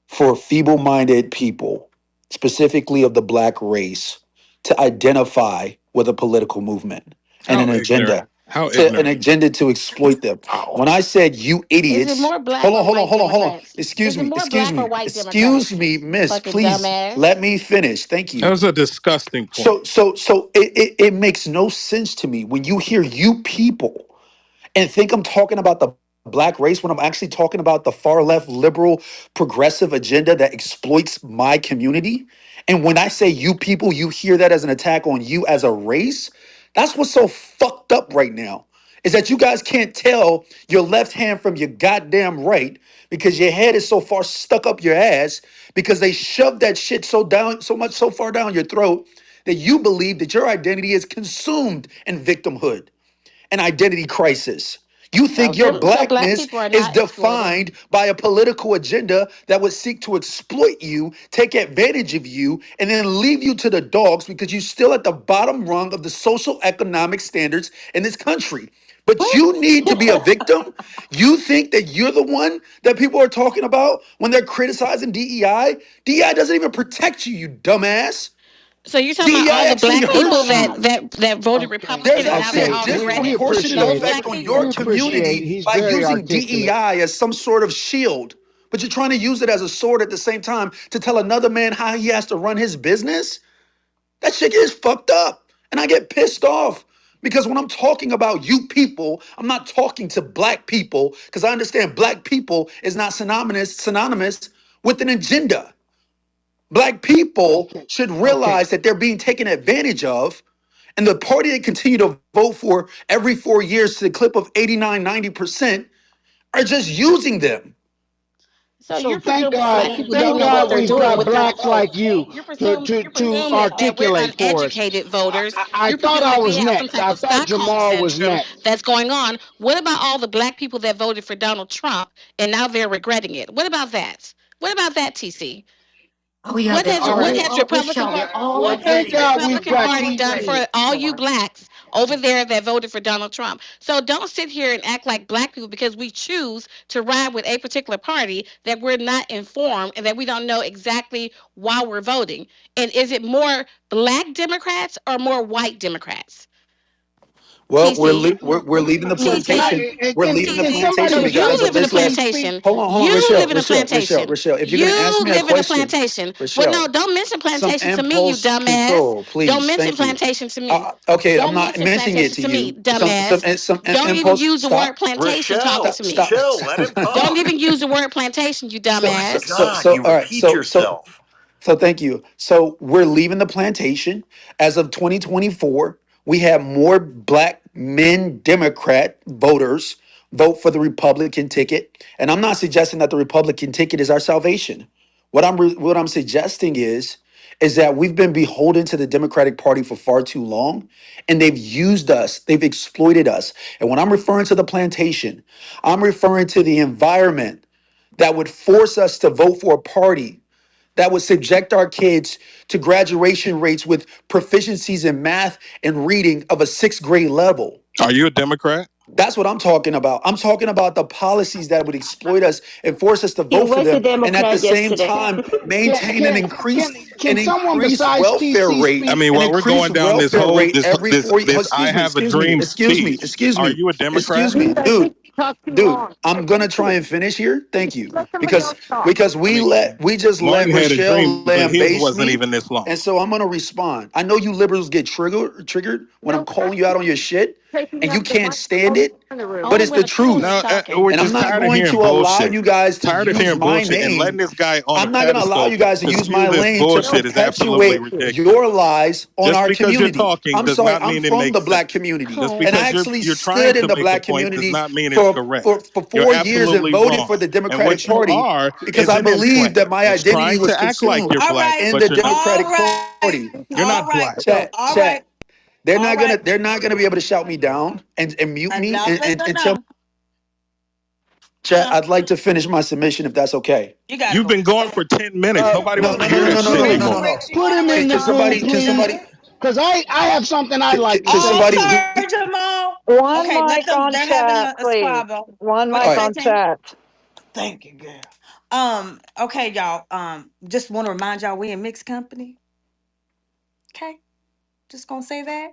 for feeble-minded people, specifically of the black race, to identify with a political movement and How ignorant. How ignorant. to exploit them. Wow. When I said you Is it idiots, more black or white hold on. Democrats? Is Excuse it me, more excuse black or me, white excuse Democrats? me, miss. Fucking Please dumbass. let me finish. Thank That you. was a disgusting point. So it makes no sense to me when you hear you people and think I'm talking about the black race when I'm actually talking about the far left liberal progressive agenda that exploits my community. And when I say you people, you hear that as an attack on you as a race. That's what's so fucked up right now. Is that you guys can't tell your left hand from your goddamn right because your head is so far stuck up your ass because they shoved that shit so far down your throat that you believe that your identity is consumed in victimhood, an identity crisis. You think your So black blackness people are is not exploited. defined by a political agenda that would seek to exploit you, take advantage of you, and then leave you to the dogs because you're still at the bottom rung of the social economic standards in this country. But What? you need to be a victim. You think that you're the one that people are talking about when they're criticizing DEI? DEI doesn't even protect you, you dumbass. So you're talking about all DEI the actually black people hurts that you. voted Okay, Republican There's and now actually they're a okay, all we regretting disproportionate those appreciate it. black effect on your We people? appreciate community it. He's by very using articulate. DEI as some sort of shield. But you're trying to use it as a sword at the same time to tell another man how he has to run his business? That shit is fucked up. And I get pissed off because when I'm talking about you people, I'm not talking to black people because I understand black people is not synonymous with an agenda. Black people Okay, should okay. realize that they're being taken advantage of, and the party they continue to vote for every 4 years to the clip of 89, 90% are just using them. So So you're presuming black people don't thank know what God they're we've doing got with their blacks vote. like you You're to presuming that we're articulate for us. uneducated voters. I You're thought presuming I we was have some next. type I of thought Stockholm Jamal was syndrome next. that's going on. What about all the black people that voted for Donald Trump and now they're regretting it? What about that? What about that, TC? Oh yeah, What they're has All what right. all, has all Republican Rochelle, Party? they're all Well, What thank has the regretting it. God we've Republican got Party done TC. for Regretting all you for. blacks over there that voted for Donald Trump? So don't sit here and act like black people because we choose to ride with a particular party that we're not informed and that we don't know exactly why we're voting. And is it more black Democrats or more white Democrats? Well, TC. we're leaving the Can TC. plantation. I We're can leaving the can TC. somebody So plantation you because finish, of live in a this last. please, please? plantation. Hold on, You live in a Rochelle, plantation. Rochelle. If you're gonna ask You me a live in a question, plantation. Well, no, Rochelle, don't mention some plantation to me, you impulse dumbass. control, Don't please. mention Thank you. plantation to me. Okay, I'm Don't not mention mentioning it plantation to to me, you. Some dumbass. Don't even impulse. use the word Stop. plantation talking Rochelle, to me. chill. Let him Don't talk. even use the word plantation, you My dumbass. God, you All right. repeat yourself. So thank you. So we're leaving the plantation. As of 2024, we have more black men Democrat voters vote for the Republican ticket. And I'm not suggesting that the Republican ticket is our salvation. What I'm suggesting is that we've been beholden to the Democratic Party for far too long, and they've used us, they've exploited us. And when I'm referring to the plantation, I'm referring to the environment that would force us to vote for a party that would subject our kids to graduation rates with proficiencies in math and reading of a sixth grade level. Are you a Democrat? That's what I'm talking about. I'm talking about the policies that would exploit us and force us to He vote for was a them, and at the Democrat same yesterday. time Can maintain can can an someone increased besides welfare TC rate, I speak? mean, an well, we're increased going down this welfare whole rate every this 4 years. this I have a dream speech. Are you a Excuse Democrat? me, I dude. think you talk too Dude, long. I'm gonna try and finish here. Thank you, Let somebody because else talk. I mean, we just let Martin had a Rochelle dream, but his lambaste wasn't me, even this long. and so I'm gonna respond. I know you liberals get triggered when I'm No, we're calling you out on your shit, taking and you up the can't mic. stand Only it, in the room. but Only it's the when a king is truth. No, talking. we're And I'm just not tired of going to hearing allow bullshit. you guys to Tired of use hearing my bullshit and letting name. this guy on a I'm not going to allow pedestal you guys to to use spew my this lane to bullshit is absolutely perpetuate ridiculous. your lies on Just our because you're community. talking I'm does sorry, not I'm mean it from the makes black sense. community. Just And Oh, I because actually you're trying stood to in the make a black point does community not mean it's correct. for You're 4 years and absolutely voted for wrong. the And Democratic what you Party are because is I an believed implant. that my It's identity trying was to act like consumed you're All black, right, in but the you're not all black. Democratic right, Party. You're all not right, black. all right, all right. They're not gonna be able to shout me down and mute me Enough is and tell enough. chat Enough. I'd like to finish my submission if that's okay. You got it. You've been going for 10 minutes. Nobody No, wants no, to no, hear no, Put that no, no, shit no, Rich, no, no, anymore. no. Rich, you put want to him in wait the Can till goo, somebody? Can please, somebody? after? because I have something I'd like to Oh, say I'm too. sorry, Jamal. One Okay, let mic them. on They're having chat, a please. squabble. One What you All mic right. say, on Tim? chat. Thank you, girl. Okay, y'all. Just want to remind y'all we in mixed company. Okay, just gonna say that.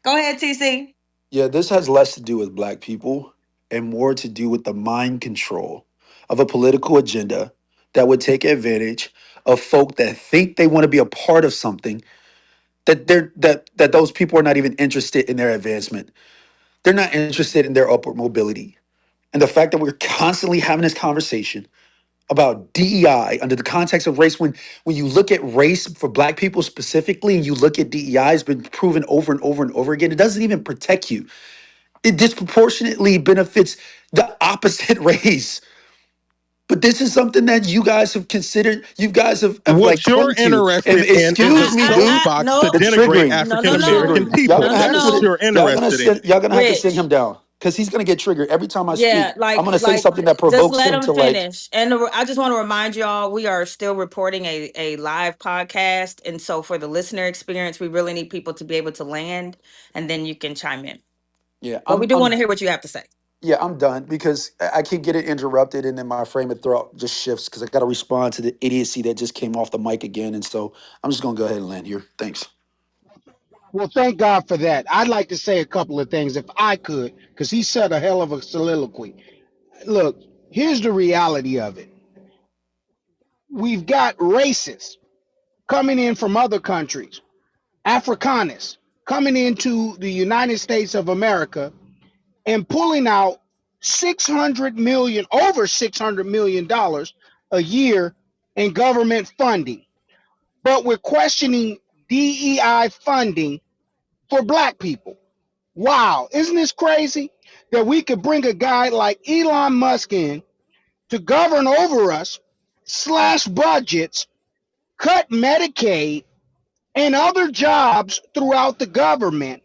Go ahead, TC. Yeah, this has less to do with black people and more to do with the mind control of a political agenda that would take advantage of folk that think they want to be a part of something that those people are not even interested in their advancement. They're not interested in their upward mobility. And the fact that we're constantly having this conversation about DEI under the context of race, when you look at race for black people specifically and you look at DEI, has been proven over and over and over again, it doesn't even protect you. It disproportionately benefits the opposite race. But this is something that you guys have considered, you guys have like What you're clung to. And interested in is a excuse me, dude. soapbox to No, The denigrate triggering. no, African no, The no, American triggering. Y'all no, people. gonna no, have to That's what sit, no. you're interested in. y'all gonna have to sit Rich. him down. Because he's gonna get triggered every time I speak. Yeah, I'm gonna say something that just provokes let him them to like, finish. And I just want to remind y'all, we are still reporting a live podcast, and so for the listener experience, we really need people to be able to land, and then you can chime in. yeah, But we do want to hear what you have to say. yeah, I'm done because I keep getting interrupted and then my frame of thought just shifts because I got to respond to the idiocy that just came off the mic again. And so I'm just going to go ahead and land here. Thanks. Well, thank God for that. I'd like to say a couple of things if I could, because he said a hell of a soliloquy. Look, here's the reality of it. We've got racists coming in from other countries, Afrikaners coming into the United States of America and pulling out 600 million, over 600 million dollars a year in government funding. But we're questioning DEI funding for black people. Wow, isn't this crazy that we could bring a guy like Elon Musk in to govern over us, slash budgets, cut Medicaid and other jobs throughout the government,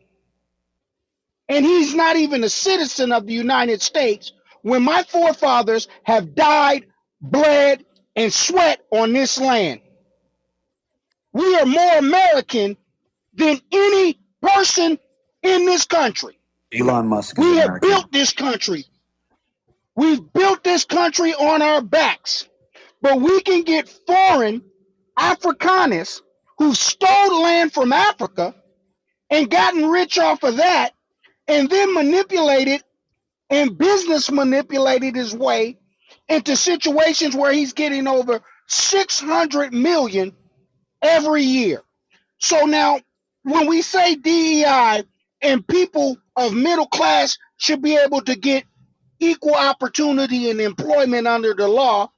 and he's not even a citizen of the United States when my forefathers have died, bled, and sweat on this land. We are more American than any person in this country. Elon Musk is We have built American. this country. We've built this country on our backs, but we can get foreign Afrikaners who stole land from Africa and gotten rich off of that and then manipulated and business manipulated his way into situations where he's getting over 600 million every year. So now when we say DEI and people of middle class should be able to get equal opportunity and employment under the law,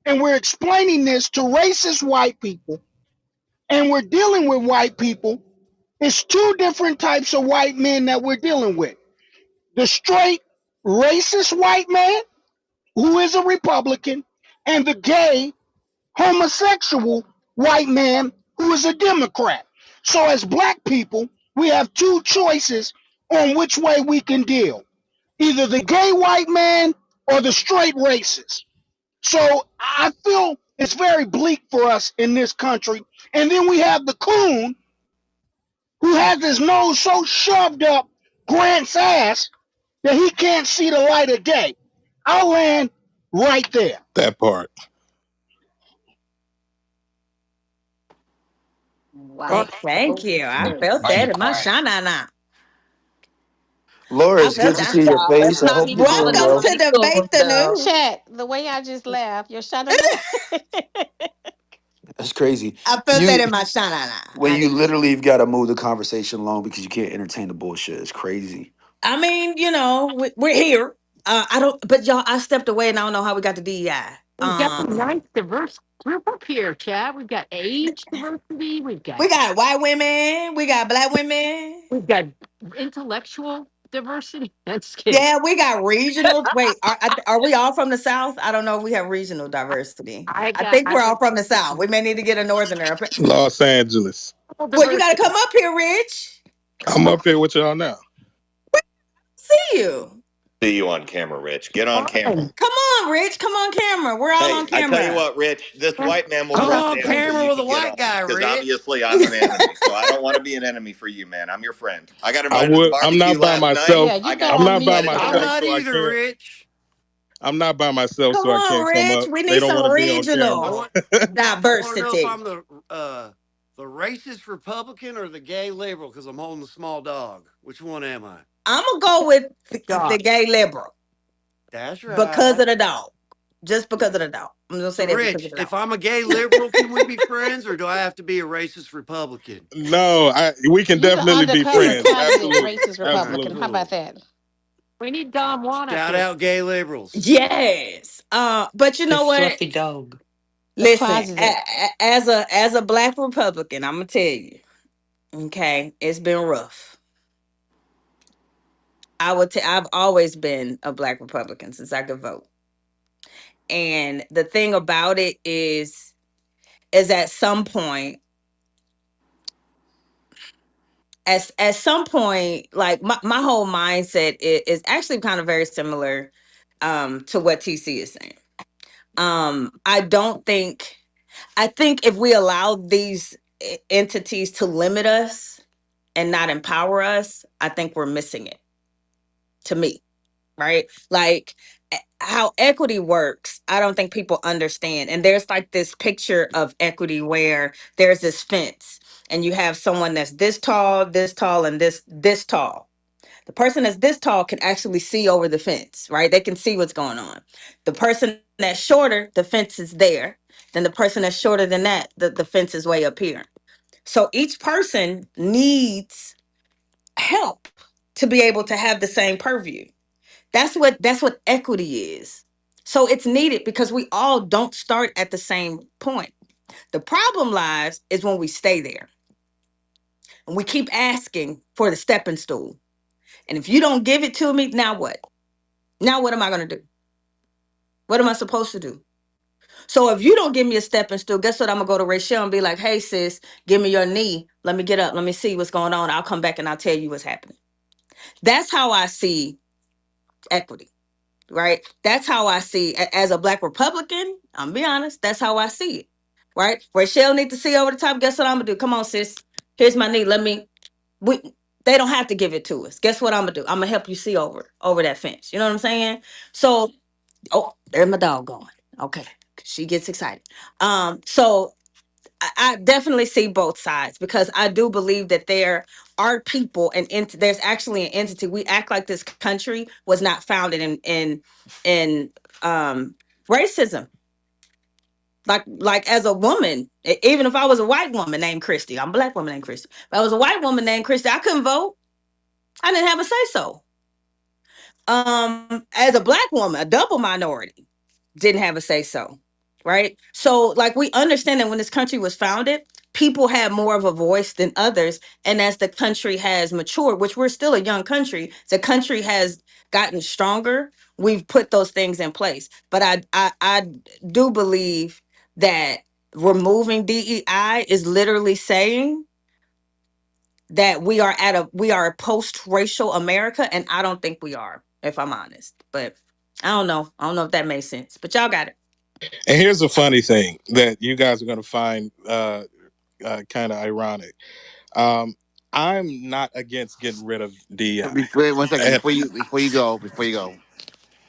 and we're explaining this to racist white people and we're dealing with white people, it's two different types of white men that we're dealing with. The straight racist white man who is a Republican and the gay homosexual white man who is a Democrat. So as black people, we have two choices on which way we can deal. Either the gay white man or the straight racist. So I feel it's very bleak for us in this country. And then we have the coon who has his nose so shoved up Grant's ass that he can't see the light of day. I'll land right there. That part. Wow. Thank, thank you. I felt Mighty that in my quiet. shana. Laura, I it's good felt to that. see your Y'all, face. let's I not hope be you're doing pulling Welcome well. to nobody debate coons the though. news. Chat, the way I just laughed, your shut up. That's crazy. I felt that You in my shana. when I you did. literally have got to move the conversation along because you can't entertain the bullshit. It's crazy. I mean, we're here. I don't, but y'all, I stepped away and I don't know how we got to DEI. We've got a nice diverse group up here, Chad. We've got age diversity. We've got We got white women, we got black women. we've got intellectual diversity. That's kidding. Yeah, we got regional. Wait, are we all from the South? I don't know if we have regional diversity. I think I we're all got from the South. We may need to get a northerner. Los Angeles. Well, you got to diversity. come up here, Rich. I'm up here with y'all now. See you. See you on camera, Rich. Get on camera. Fine. Come on, Rich. Come on camera. We're all Hey, on I tell you camera. what, Rich, this white man will Come drop on, down so camera you with a can get white on. guy, Because Rich. obviously I'm an enemy. So I don't want to be an enemy for you, man. I'm your friend. I got I invited to the would. I'm barbecue not by last night. myself. Yeah, I you got go I'm on not by mute, invited to the I'm myself, Chad. not so I either, can't. Rich. I'm not by myself, Come so I on, can't come Rich. up. We They need don't some want to be on I camera. regional want I want to know if diversity. I'm the racist Republican or the gay liberal because I'm holding a small dog. Which one am I? I'm gonna go with the God. gay liberal That's because right. of the dog. Just because of the dog. I'm gonna So, say that because of Rich, the dog. if I'm a gay liberal, can we be friends, or do I have to be a racist Republican? No, we can You the definitely be undercover friends. candidate, Absolutely, racist All right, Republican. absolutely. How about cool. that? We need Don Juan up Shout here. out gay liberals. Yes. But you The know what? fluffy dog. The Listen, closeted. as a black Republican, I'm gonna tell you, okay, it's been rough. I've always been a black Republican since I could vote. And the thing about it is at some point, at some point, like my whole mindset is actually kind of very similar to what TC is saying. I don't think I think if we allow these entities to limit us and not empower us, I think we're missing it, to me, right? Like how equity works, I don't think people understand. And there's like this picture of equity where there's this fence and you have someone that's this tall, and this tall. The person that's this tall can actually see over the fence, right? They can see what's going on. The person that's shorter, the fence is there. Then the person that's shorter than that, the fence is way up here. So each person needs help to be able to have the same purview. That's what equity is. So it's needed because we all don't start at the same point. The problem lies is when we stay there and we keep asking for the stepping stool. And if you don't give it to me, now what? Now what am I going to do? What am I supposed to do? So if you don't give me a stepping stool, guess what? I'm gonna go to Rachel and be like, "Hey sis, give me your knee. Let me get up. Let me see what's going on. I'll come back and I'll tell you what's happening." That's how I see equity, right? That's how I see as a black Republican. I'm be honest. That's how I see it, right? Rachel need to see over the top. Guess what I'm gonna do? Come on, sis. Here's my knee. Let me. We. They don't have to give it to us. Guess what I'm gonna do? I'm gonna help you see over that fence. You know what I'm saying? So, oh, there's my dog going. Okay, she gets excited. So I definitely see both sides because I do believe that there are people and there's actually an entity. We act like this country was not founded in um, racism. Like as a woman, even if I was a white woman named Christy, I'm a black woman named Christy. If I was a white woman named Christy, I couldn't vote. I didn't have a say so. As a black woman, a double minority, didn't have a say so. Right. So like we understand that when this country was founded, people had more of a voice than others. And as the country has matured, which we're still a young country, the country has gotten stronger. We've put those things in place. But I do believe that removing DEI is literally saying that we are a post-racial America, and I don't think we are, if I'm honest. But I don't know. I don't know if that makes sense. But y'all got it. And here's the funny thing that you guys are going to find kind of ironic. Um, I'm not against getting rid of DEI. Before, one second And before you go.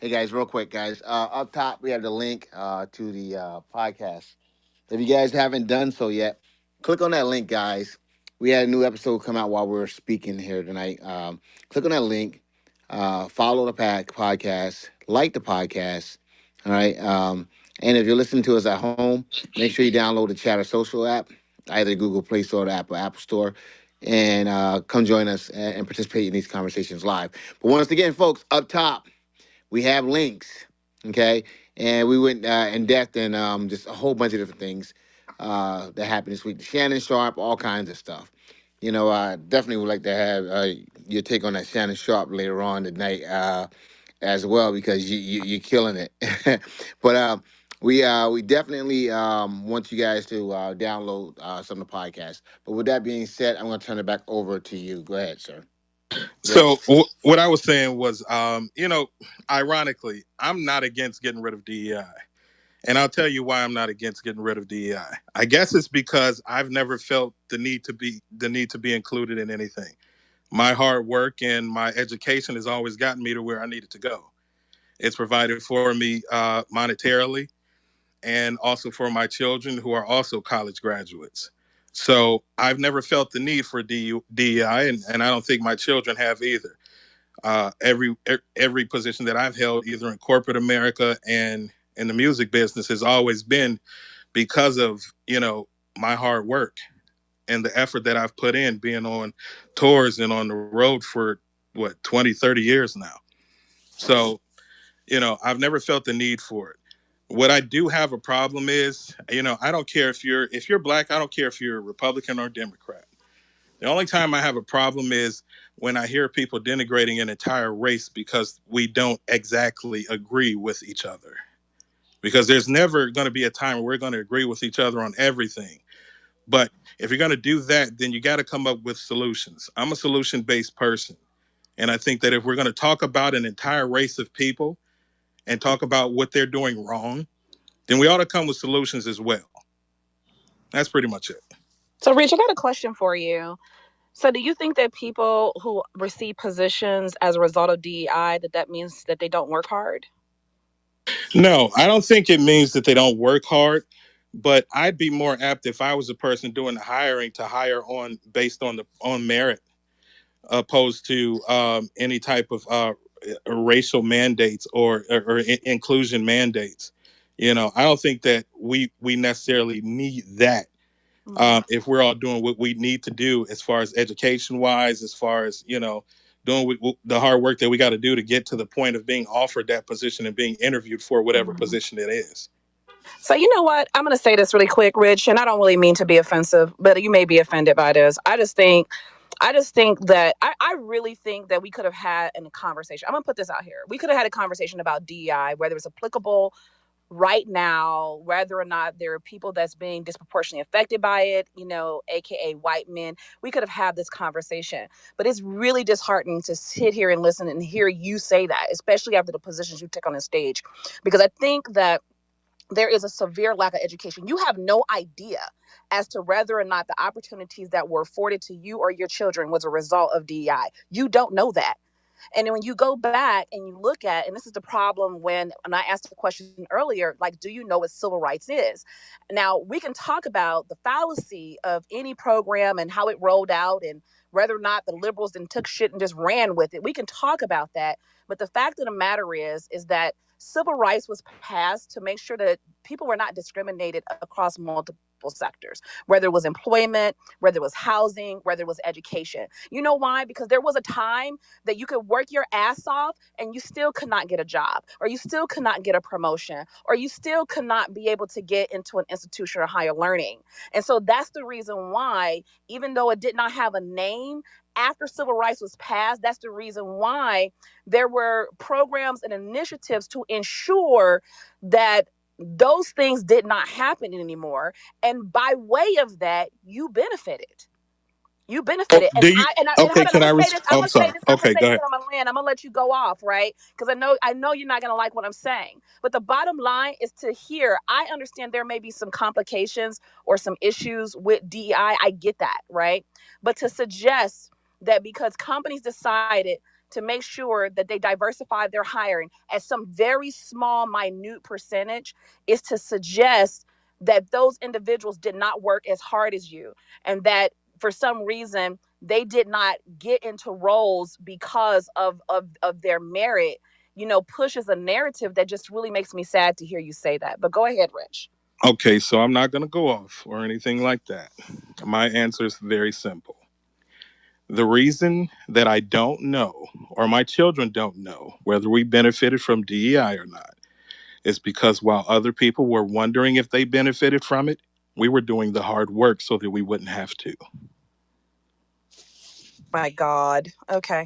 Hey guys, real quick, guys. Up top we have the link to the podcast. If you guys haven't done so yet, click on that link, guys. We had a new episode come out while we were speaking here tonight. Click on that link, follow the podcast, like the podcast. All right. And if you're listening to us at home, make sure you download the Chatter Social app, either Google Play Store or Apple Store, and come join us and participate in these conversations live. But once again, folks, up top, we have links, okay? And we went in depth and just a whole bunch of different things that happened this week. Shannon Sharp, all kinds of stuff. You know, I definitely would like to have your take on that Shannon Sharp later on tonight as well, because you're killing it. But we definitely want you guys to download some of the podcasts. But with that being said, I'm going to turn it back over to you. Go ahead, sir. so Rich. what I was saying was, ironically, I'm not against getting rid of DEI. And I'll tell you why I'm not against getting rid of DEI. I guess it's because I've never felt the need to be included in anything. My hard work and my education has always gotten me to where I needed to go. It's provided for me monetarily, and also for my children who are also college graduates. So I've never felt the need for DEI, and I don't think my children have either. Every position that I've held, either in corporate America and in the music business, has always been because of my hard work and the effort that I've put in, being on tours and on the road for what 20, 30 years now. So I've never felt the need for it. What I do have a problem is, I don't care if you're black. I don't care if you're Republican or Democrat. The only time I have a problem is when I hear people denigrating an entire race because we don't exactly agree with each other. Because there's never going to be a time where we're going to agree with each other on everything. But if you're going to do that, then you got to come up with solutions. I'm a solution based person. And I think that if we're going to talk about an entire race of people and talk about what they're doing wrong, then we ought to come with solutions as well. That's pretty much it. So, Rich, I got a question for you. So, do you think that people who receive positions as a result of DEI that means that they don't work hard? No, I don't think it means that they don't work hard, but I'd be more apt if I was a person doing the hiring to hire on based on merit, opposed to any type of racial mandates or inclusion mandates. I don't think that we necessarily need that if we're all doing what we need to do as far as education wise, as far as doing the hard work that we got to do to get to the point of being offered that position and being interviewed for whatever position it is. So, you know what? I'm going to say this really quick, Rich, and I don't really mean to be offensive, but you may be offended by this. I just think that I really think that we could have had a conversation. I'm gonna put this out here. We could have had a conversation about DEI, whether it's applicable right now, whether or not there are people that's being disproportionately affected by it, aka white men. We could have had this conversation. But it's really disheartening to sit here and listen and hear you say that, especially after the positions you took on the stage. Because I think that there is a severe lack of education. You have no idea as to whether or not the opportunities that were afforded to you or your children was a result of DEI. You don't know that. And then when you go back and you look at, and this is the problem when I asked the question earlier, like, do you know what civil rights is? Now, we can talk about the fallacy of any program and how it rolled out and whether or not the liberals then took shit and just ran with it. We can talk about that. But the fact of the matter is that civil rights was passed to make sure that people were not discriminated across multiple sectors, whether it was employment, whether it was housing, whether it was education. You know why? Because there was a time that you could work your ass off and you still could not get a job, or you still could not get a promotion, or you still could not be able to get into an institution of higher learning. And so that's the reason why, even though it did not have a name, after civil rights was passed, that's the reason why there were programs and initiatives to ensure that those things did not happen anymore. And by way of that, you benefited. You Oh, benefited. And do you? Okay, hold on, I'm can I? gonna say this. I'm Oh, I'm gonna say sorry. this. I'm gonna Okay, say go this, ahead. and I'm gonna land. I'm gonna let you go off, right? Because I know you're not gonna like what I'm saying. But the bottom line is to hear. I understand there may be some complications or some issues with DEI. I get that, right? But to suggest that because companies decided to make sure that they diversify their hiring at some very small, minute percentage is to suggest that those individuals did not work as hard as you, and that for some reason they did not get into roles because of their merit, pushes a narrative that just really makes me sad to hear you say that. But go ahead, Rich. Okay, so I'm not going to go off or anything like that. My answer is very simple. The reason that I don't know, or my children don't know, whether we benefited from DEI or not, is because while other people were wondering if they benefited from it, we were doing the hard work so that we wouldn't have to. My God. Okay.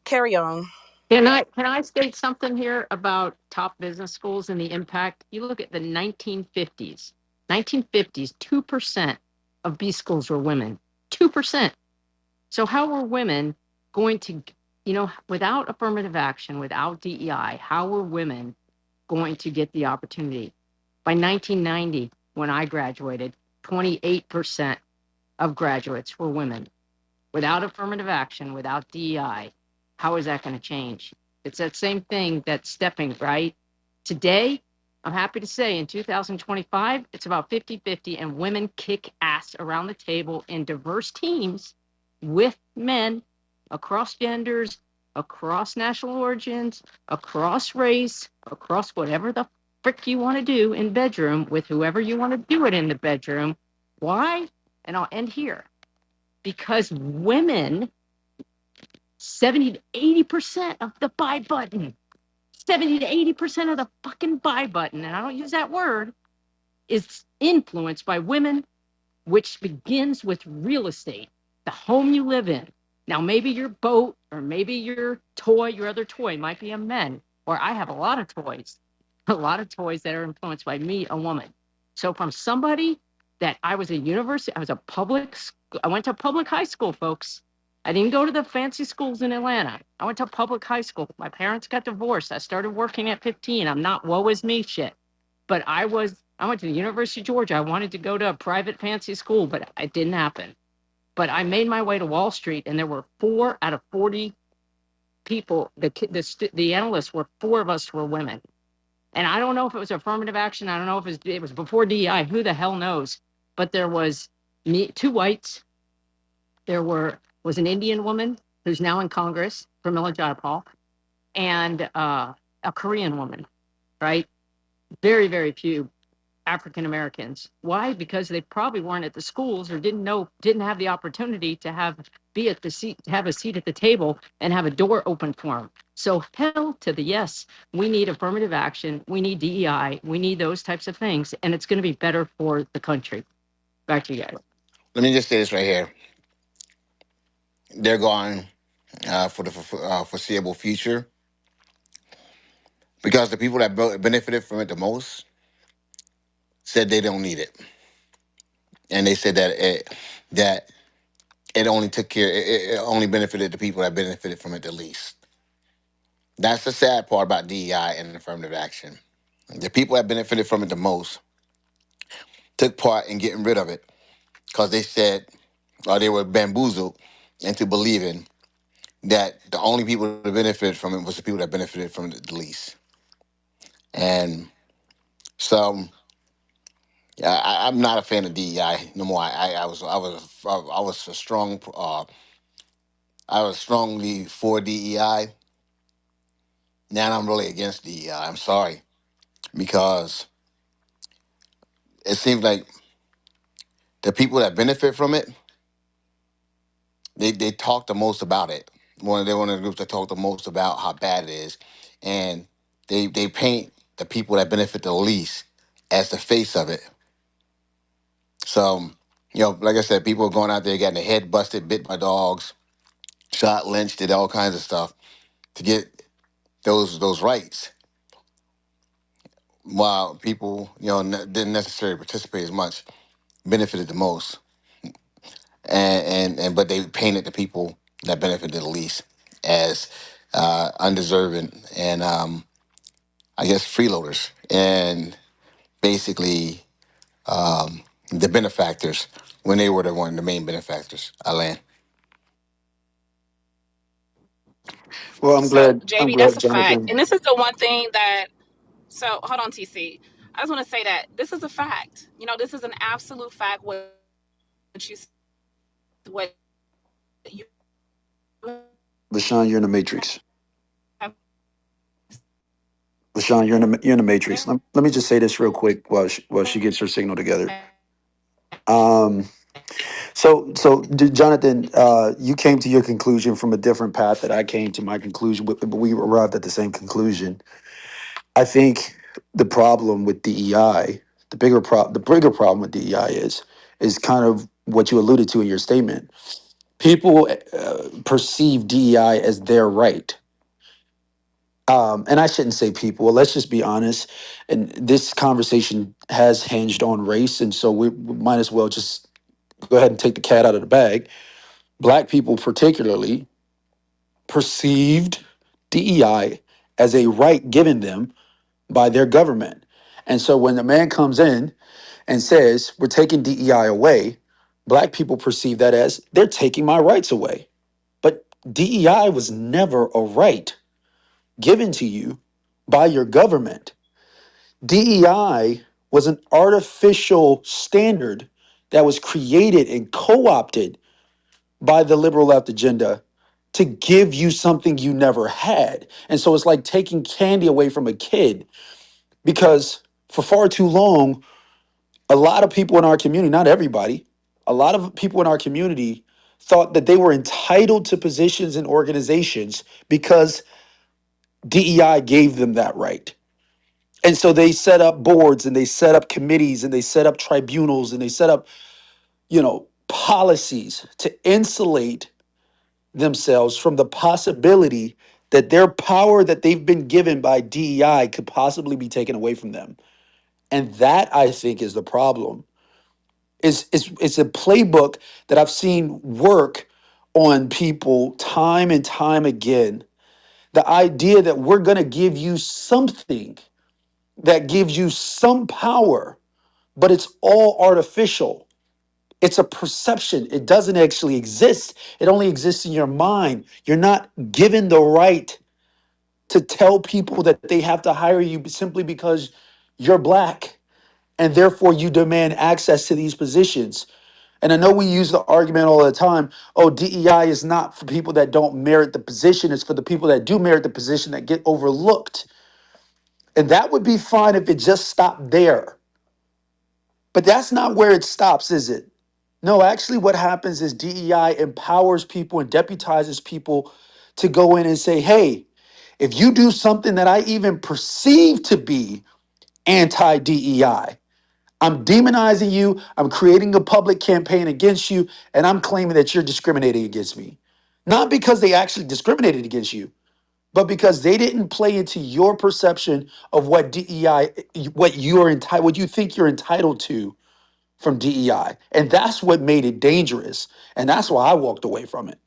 Carry on. Can I state something here about top business schools and the impact? You look at the 1950s. 1950s, 2% of B schools were women. 2%. So how were women going to, without affirmative action, without DEI, how were women going to get the opportunity? By 1990, when I graduated, 28% of graduates were women. Without affirmative action, without DEI, how is that going to change? It's that same thing that's stepping, right? Today, I'm happy to say in 2025, it's about 50-50, and women kick ass around the table in diverse teams with men across genders, across national origins, across race, across whatever the frick you want to do in bedroom with whoever you want to do it in the bedroom. Why? And I'll end here, because women, 70 to 80% of the buy button, 70 to 80% of the fucking buy button, and I don't use that word, is influenced by women, which begins with real estate, the home you live in. Now, maybe your boat or maybe your toy, your other toy might be a man, or I have a lot of toys, a lot of toys that are influenced by me, a woman. So from somebody that I was a university, I was a public, I went to public high school, folks. I didn't go to the fancy schools in Atlanta. I went to public high school. My parents got divorced. I started working at 15. I'm not woe is me shit. But I went to the University of Georgia. I wanted to go to a private fancy school, but it didn't happen. But I made my way to Wall Street, and there were 4 out of 40 people. The analysts were 4 of us were women. And I don't know if it was affirmative action. I don't know if it was before DEI. Who the hell knows? But there was me, 2 whites. Was an Indian woman who's now in Congress, Pramila Jayapal, and a Korean woman. Right? Very, very few African Americans. Why? Because they probably weren't at the schools or didn't have the opportunity to be at the seat, to have a seat at the table and have a door open for them. So hell to the yes. We need affirmative action. We need DEI. We need those types of things, and it's going to be better for the country. Back to you guys. Let me just say this right here. They're gone for the foreseeable future because the people that benefited from it the most said they don't need it, and they said that it only took care, it only benefited the people that benefited from it the least. That's the sad part about DEI and affirmative action. The people that benefited from it the most took part in getting rid of it because they said, or they were bamboozled into believing that the only people that benefited from it was the people that benefited from it the least. And so I'm not a fan of DEI no more. I was a strong I was strongly for DEI. Now I'm really against DEI. I'm sorry because it seems like the people that benefit from it, they talk the most about it. They're one of the groups that talk the most about how bad it is, and they paint the people that benefit the least as the face of it. So, like I said, people are going out there getting their head busted, bit by dogs, shot, lynched, did all kinds of stuff to get those rights, while people didn't necessarily participate as much, benefited the most, and but they painted the people that benefited the least as undeserving and I guess freeloaders and basically the benefactors when they were the main benefactors. Alan. Well, So, I'm JB, that's glad, a fact. Jonathan. And this is the one thing that, so hold on, TC. I just want to say that this is a fact. You know, this is an absolute fact. You, what you LaShawn, you're in the matrix. have LaShawn, you're in the matrix. said. Let me just say this real quick while she gets her signal together. Um, Jonathan, you came to your conclusion from a different path that I came to my conclusion, but we arrived at the same conclusion. I think the problem with DEI, the bigger problem with DEI is kind of what you alluded to in your statement. People perceive DEI as their right. And I shouldn't say people. Let's just be honest. And this conversation has hinged on race, and so we might as well just go ahead and take the cat out of the bag. Black people, particularly, perceived DEI as a right given them by their government. And so when a man comes in and says, "We're taking DEI away," Black people perceive that as they're taking my rights away. But DEI was never a right given to you by your government. DEI was an artificial standard that was created and co opted by the liberal left agenda to give you something you never had. And so it's like taking candy away from a kid because for far too long, a lot of people in our community, not everybody, a lot of people in our community thought that they were entitled to positions in organizations because DEI gave them that right. And so they set up boards and they set up committees and they set up tribunals and they set up, policies to insulate themselves from the possibility that their power that they've been given by DEI could possibly be taken away from them. And that I think is the problem. It's a playbook that I've seen work on people time and time again. The idea that we're going to give you something that gives you some power, but it's all artificial. It's a perception. It doesn't actually exist. It only exists in your mind. You're not given the right to tell people that they have to hire you simply because you're black and therefore you demand access to these positions. And I know we use the argument all the time, oh, DEI is not for people that don't merit the position, it's for the people that do merit the position that get overlooked. And that would be fine if it just stopped there. But that's not where it stops, is it? No, actually, what happens is DEI empowers people and deputizes people to go in and say, hey, if you do something that I even perceive to be anti DEI, I'm demonizing you, I'm creating a public campaign against you, and I'm claiming that you're discriminating against me. Not because they actually discriminated against you, but because they didn't play into your perception of what DEI, what you think you're entitled to from DEI. And that's what made it dangerous. And that's why I walked away from it.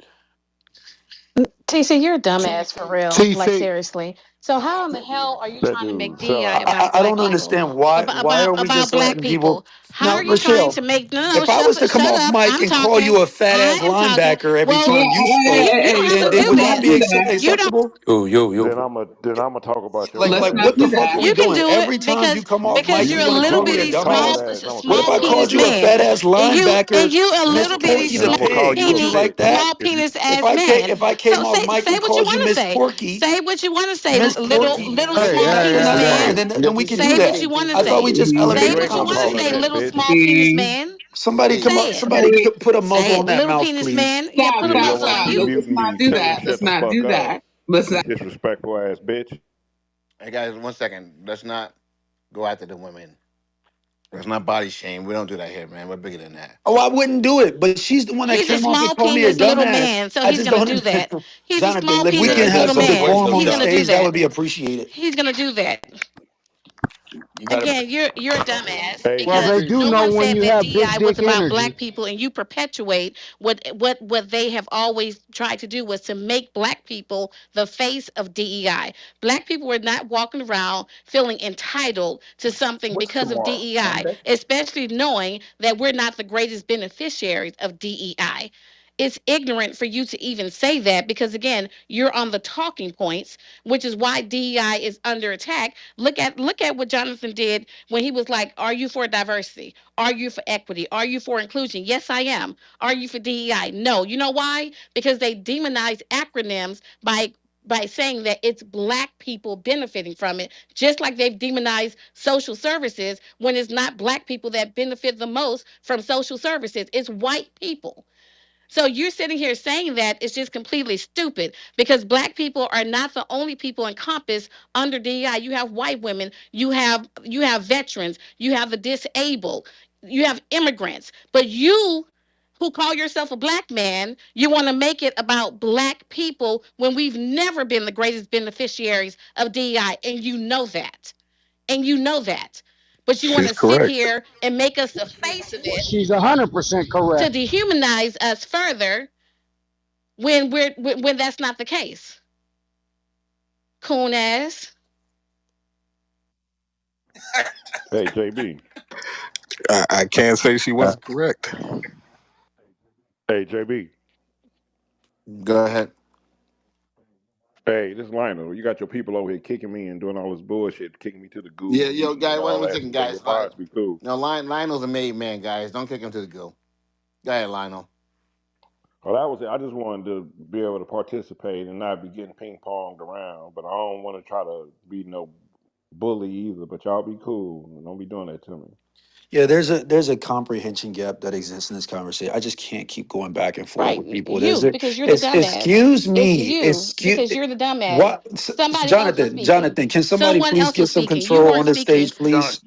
TC, you're a dumbass for real. Like TC, seriously. So how in the hell are you That trying to make dude sound DEI like a about I black don't people? understand why are we About just black letting people people? How now, are you trying Rochelle, to make no if I was to come shut off up. mic I'm and call talking. you a fat I ass am talking. linebacker every Well, time you hey, spoke, you don't have to then do would that that. be You don't acceptable? Yo, yo, then yo. I'm gonna talk about your Like ass. what the fuck are we you can doing? do it Every time you come off because mic, You you you're a want to you little call come me in a here bitty talking dumbass? that, and I'm gonna What if talk small I back. called penis you a man. fat ass And linebacker, you a Miss little bitty Porky's Then a I'm gonna call pig? you Would a you small bitch. like that? penis If you ass man. If I So came off mic say and what you called you want to Miss say. Porky, Say what you want to say. little Hey, small hey, penis hey, Yeah, hey. man. then we can do Say what that. you want to I thought we say. just Say elevated the what you want to say, conversation. little small penis man. Somebody come Say up. it. Somebody put a Say muzzle it. on that Little mouth, penis please. man. Yeah, put a muzzle on you. Hey guys, 1 second. Let's not go after the women. Let's not body shame. We don't do that here, man. We're bigger than that. Oh, I wouldn't do it, but she's the one that He's a came off and small called me a penis little dumbass. man, so I he's just gonna don't. do that. He's a Jonathan, small if we Yeah, can penis have little there's some a man. way decorum to on He's the gonna go. do stage, that that. would be appreciated. He's gonna do that. You gotta. Again, you're a dumbass Well, because they do no know one when said you that have big DEI was dick about energy. black people, and you perpetuate what they have always tried to do was to make black people the face of DEI. Black people were not walking around feeling entitled to something What's because of tomorrow? DEI, Monday? especially knowing that we're not the greatest beneficiaries of DEI. It's ignorant for you to even say that because again, you're on the talking points, which is why DEI is under attack. Look at what Jonathan did when he was like, "Are you for diversity? Are you for equity? Are you for inclusion?" Yes, I am. Are you for DEI? No. You know why? Because they demonize acronyms by saying that it's black people benefiting from it, just like they've demonized social services when it's not black people that benefit the most from social services. It's white people. So you're sitting here saying that it's just completely stupid because black people are not the only people encompassed under DEI. You have white women, you have veterans, you have the disabled, you have immigrants. But you who call yourself a black man, you want to make it about black people when we've never been the greatest beneficiaries of DEI and you know that. And you know that. But you want She's to sit correct. here and make us the face of it She's 100% to correct. dehumanize us further when that's not the case. Coon ass. I can't say she Uh, wasn't correct. Go ahead. Yeah, yo, guys, 1 second, guys. No, Lionel's a made man, guys. Don't kick him to the go. Go ahead, Lionel. Yeah, there's a comprehension gap that exists in this conversation. I just can't keep going back and forth Right. with people. There's You, a, because you're the it's dumbass. excuse It's me, you, excuse because you're the dumbass. what, Somebody else was Jonathan, speaking. Jonathan, can somebody Someone please else get was some speaking. You control weren't on the speaking. stage, please?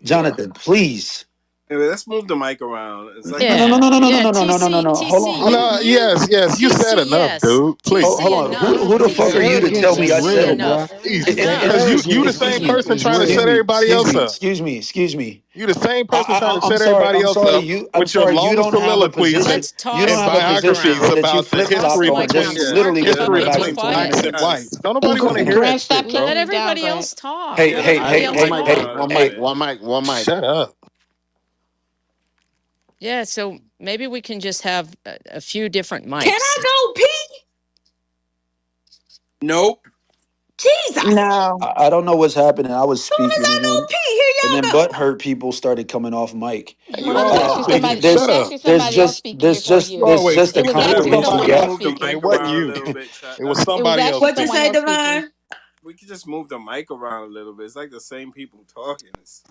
Jonathan, please. Anyway, let's move the mic around. It's like No, no, this. no, Yeah, no, no, no, no, yeah. no, no, no, no, no, TC, no. Hold on, TC, hold on. No, yes, yes. You said TC, enough, yes. dude. Please. Hold TC, on. Who enough. the The fuck are TC, you to tell arrogance me is I TC, real, said? bruh. enough. Because Enough. you Arrogance the same person is trying to real. set everybody else up. Excuse me. You the same person trying to I'm set sorry. everybody I'm else sorry. up I'm with your sorry. You long don't have a soliloquies position. Let's You toss don't and the have a mic position biographies around. that you about the flip Toss flop the history on. mic Just around. Yeah, Smart literally people give are me history going to of be back yeah. some Clinton 20 quiet. dynasty minutes. wives. Don't Move nobody the want to mic hear Grant, that stop shit, killing bro. Let me down, everybody Grant. else talk. Hey, Let hey, All right, everybody hey, else one hey, mic, hey, talk. one mic, hey. one mic, one mic. Shut up. Yeah, so maybe we can just have a few different Can mics. I go pee? Nope. Jesus. No. I don't know what's happening. I was Soon as speaking, I and go then pee, here butt y'all go. hurt people started coming off mic. Hey, you Well, it was always actually speaking. somebody. It Shut was up. actually somebody else speaking before You you. There's always just a It was speaking. It was actually comprehension Everybody someone somebody else gap. move the speaking. It mic speaking. wasn't around a you. little bit. Shut It was up. It was somebody else actually What you someone speaking. say, else speaking. Divine? We could just move the mic around a little bit. It's like the same people talking.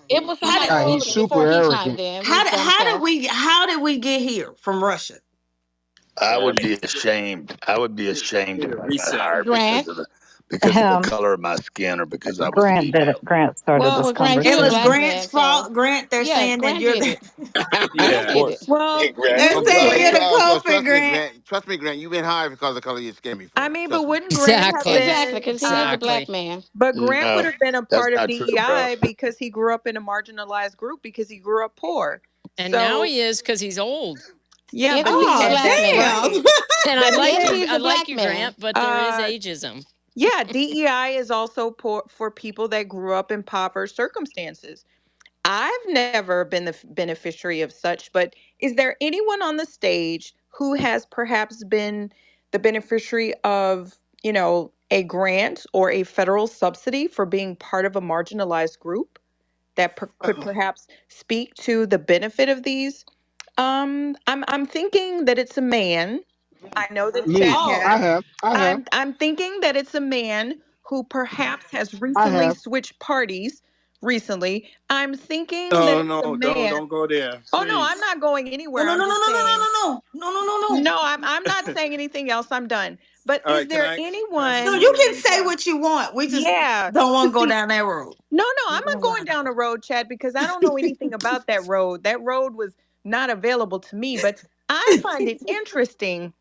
It was How did somebody Nah, he's speaking before super he chimed arrogant. in with his dumb self. how did we get here from Russia? I Yeah, would be ashamed. I would be ashamed need if a I got reset. hired Grant. because of the color of my skin or because I was Grant did it. female. Grant started this Well, Grant, It you're a was conversation. black Grant's man, so fault. Grant, they're yeah, saying that Grant you're did the it. Grant Yeah. did it. Hey, Well, Grant, they're I'm wouldn't saying sorry. you're Grant? the Well, culprit, trust me, Grant. Grant. Trust me, Grant. You've been hired because of the color of your skin I before. mean, but Trust me. wouldn't Grant have Exactly. Exactly, been? because he is a black Exactly. man. But Grant would No, have been a that's part of not true, bro. DEI because he grew up in a marginalized group because he grew up poor. And now So he is because he's old. yeah, And but he's a Oh, and black that's man. damn. right. And I But like And you. listen, he's I a like black you, man. Grant, but there is ageism. yeah, DEI is also poor for people that grew up in impoverished circumstances. I've never been the beneficiary of such, but is there anyone on the stage who has perhaps been the beneficiary of, a grant or a federal subsidy for being part of a marginalized group that could perhaps speak to the benefit of these? I'm thinking that it's a man. I know the Me, chat Oh, has. I have. I'm thinking that it's a man who perhaps has I recently have. switched parties recently. I'm thinking that No, it's a no, man. don't go there, Oh no, I'm please. not going No, anywhere. no, I'm no, no, just no, no, saying. no, no, no, no, no, no, no. No, I'm not saying anything else. I'm done. But All is right, there can I say No, anyone? you something can really say quiet? what you want. We just Yeah, don't want to go see, down that road. no, no, We I'm don't not want to go going down that down the road, Chad, because I don't know anything about that road. That road was not available to me. But I find it interesting,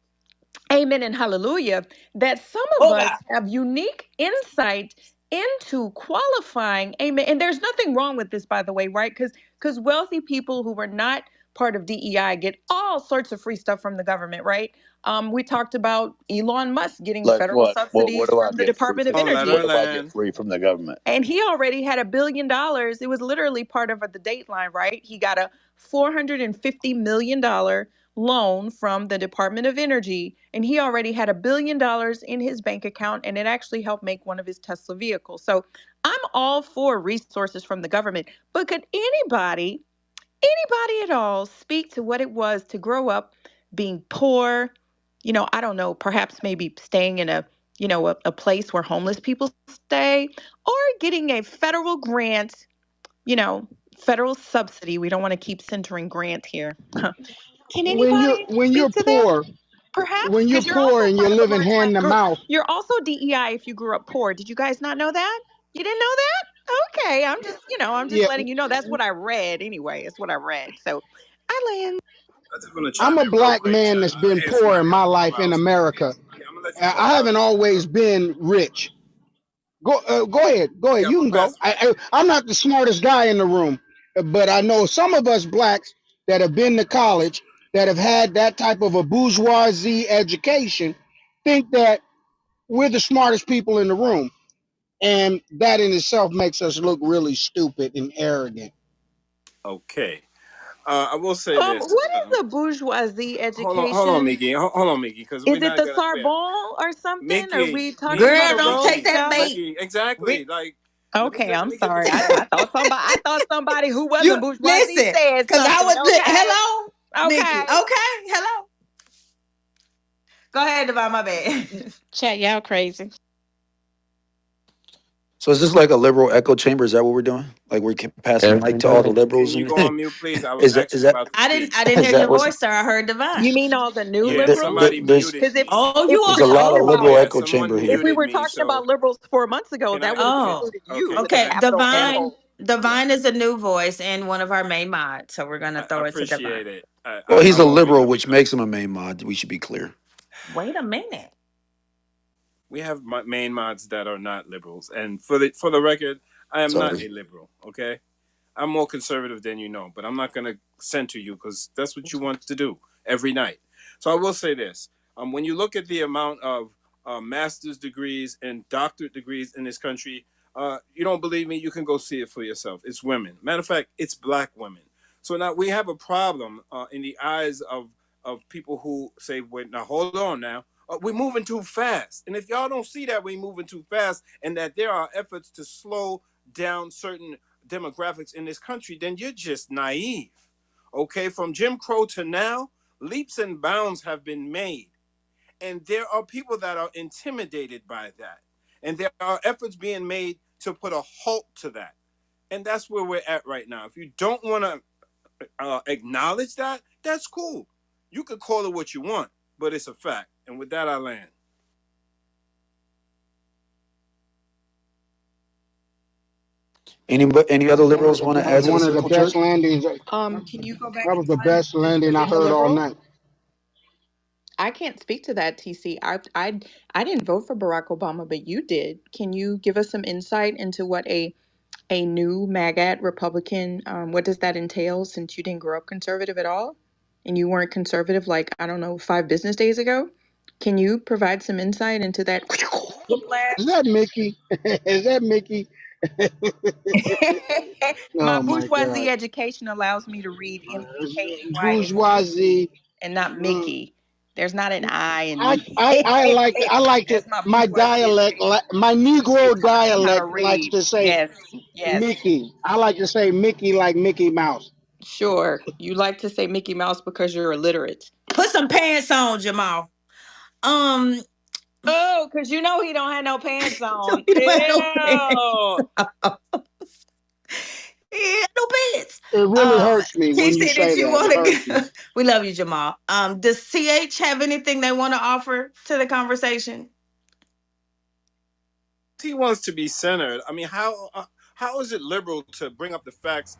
amen and hallelujah, that some of Oh us God. have unique insight into qualifying, amen. And there's nothing wrong with this, by the way, right? Because wealthy people who were not part of DEI get all sorts of free stuff from the government, right? We talked about Elon Musk getting Like federal what? What subsidies do I from the get free Department of from? Oh, let Energy. her What do I get land. free from the government? And he already had $1 billion. It was literally part of the Dateline, right? He got a $450 million loan from the Department of Energy, and he already had $1 billion in his bank account, and it actually helped make one of his Tesla vehicles. So I'm all for resources from the government, but could anybody at all speak to what it was to grow up being poor? I don't know, perhaps maybe staying in a place where homeless people stay, or getting a federal grant, you know, federal subsidy. We don't want to keep centering grant here. Can anybody When you're speak to that? poor, Perhaps when you're because you're poor also and you're part of a living hand marginalized to group. mouth, You're also DEI if you grew up poor. Did you guys not know that? You didn't know that? Okay, I'm just yeah, letting you know. That's what I read anyway. It's what I read. So I land. I just want to I'm chime a in real black quick. man that's I been hear poor in somebody my on life in Clubhouse. America. Yeah, I'm gonna let you go. I haven't always been rich. Go ahead, go Okay, ahead. I'm You gonna can go. pass the mic. I'm not the smartest guy in the room, but I know some of us blacks that have been to college, that have had that type of a bourgeoisie education, think that we're the smartest people in the room, and that in itself makes us look really stupid and arrogant. Okay. I will say this. What is a bourgeoisie Hold on, education? Mickey. Hold on, Mickey, because Is we're it not the gonna. Sorbonne or something? Are Mickey, we talking about Girl, a don't Rhodes take Mickey, that Scholar? bait. Mickey. Exactly. Rick, Like, Okay, let I'm me get sorry. this I, point. I thought somebody who you wasn't bourgeoisie listen, said cause I something. was Okay, hello, Nikki. okay. Okay, hello. Go ahead, Devon, my bad. Chat, y'all crazy. So is this like a liberal echo chamber? Is that what we're doing? Like we're passing the mic to all the Can liberals, you and go on mute, please? I was is that is actually that about to I didn't speak. I didn't is hear that your what's voice, sir. I heard You Devon. mean all the new Yeah, liberals? somebody there's muted Because if me. Oh, you if we there's on a were lot talking of about liberal Yeah, echo someone chamber if here. we muted were me. talking So about liberals 4 months ago, can that I? would have Oh, included you Okay, with a can I? okay. capital Can N. Divine Divine is a new voice and one of our main mods, so we're gonna I throw it to Divine. appreciate it. Well, he's I a won't be liberal, long. which makes him a main mod. We should be clear. Wait a minute. We have main mods that are not liberals, and for the record, I am not Sorry. a liberal. Okay, I'm more conservative than you know, but I'm not going to center you because that's what you want to do every night. So I will say this: when you look at the amount of master's degrees and doctorate degrees in this country, you don't believe me? You can go see it for yourself. It's women. Matter of fact, it's black women. So now we have a problem in the eyes of people who say, "Wait, now hold on, now." We're moving too fast, and if y'all don't see that we're moving too fast, and that there are efforts to slow down certain demographics in this country, then you're just naive. Okay, from Jim Crow to now, leaps and bounds have been made. And there are people that are intimidated by that. And there are efforts being made to put a halt to that. And that's where we're at right now. If you don't want to acknowledge that, that's cool. You could call it what you want, but it's a fact. And with that, I land. Any other liberals want to That was add to the one of the circle best jerk? landings. Can you go back That and was the find best landing I being a heard all liberal? night. I can't speak to that, TC. I didn't vote for Barack Obama, but you did. Can you give us some insight into what a new MAGAT Republican, what does that entail since you didn't grow up conservative at all? And you weren't conservative like, I don't know, 5 business days ago? Can you provide some insight into that Is whiplash? that Mickey? Is that Mickey? My Oh my bourgeoisie God. education allows me to read Mickey and Mickey Bourgeoisie. and not uh, Mickey. There's not an I in I Mickey. like to That's my my bourgeoisie dialect, education. my It Negro taught me how to dialect likes read. to say Yes, yes, Mickey. I like to say Mickey like Mickey Mouse. sure. You like to say Mickey Mouse because you're illiterate. Put some pants on, Jamal. Um, Oh, because you know he don't have no pants So on. he don't have no pants. Ew. He had no pants. It really Um, hurts me when you TC, did say you that. It want hurts me. to? We love you, Jamal. Does CH have anything they want to offer to the conversation? He wants to be centered. I mean, how is it liberal to bring up the facts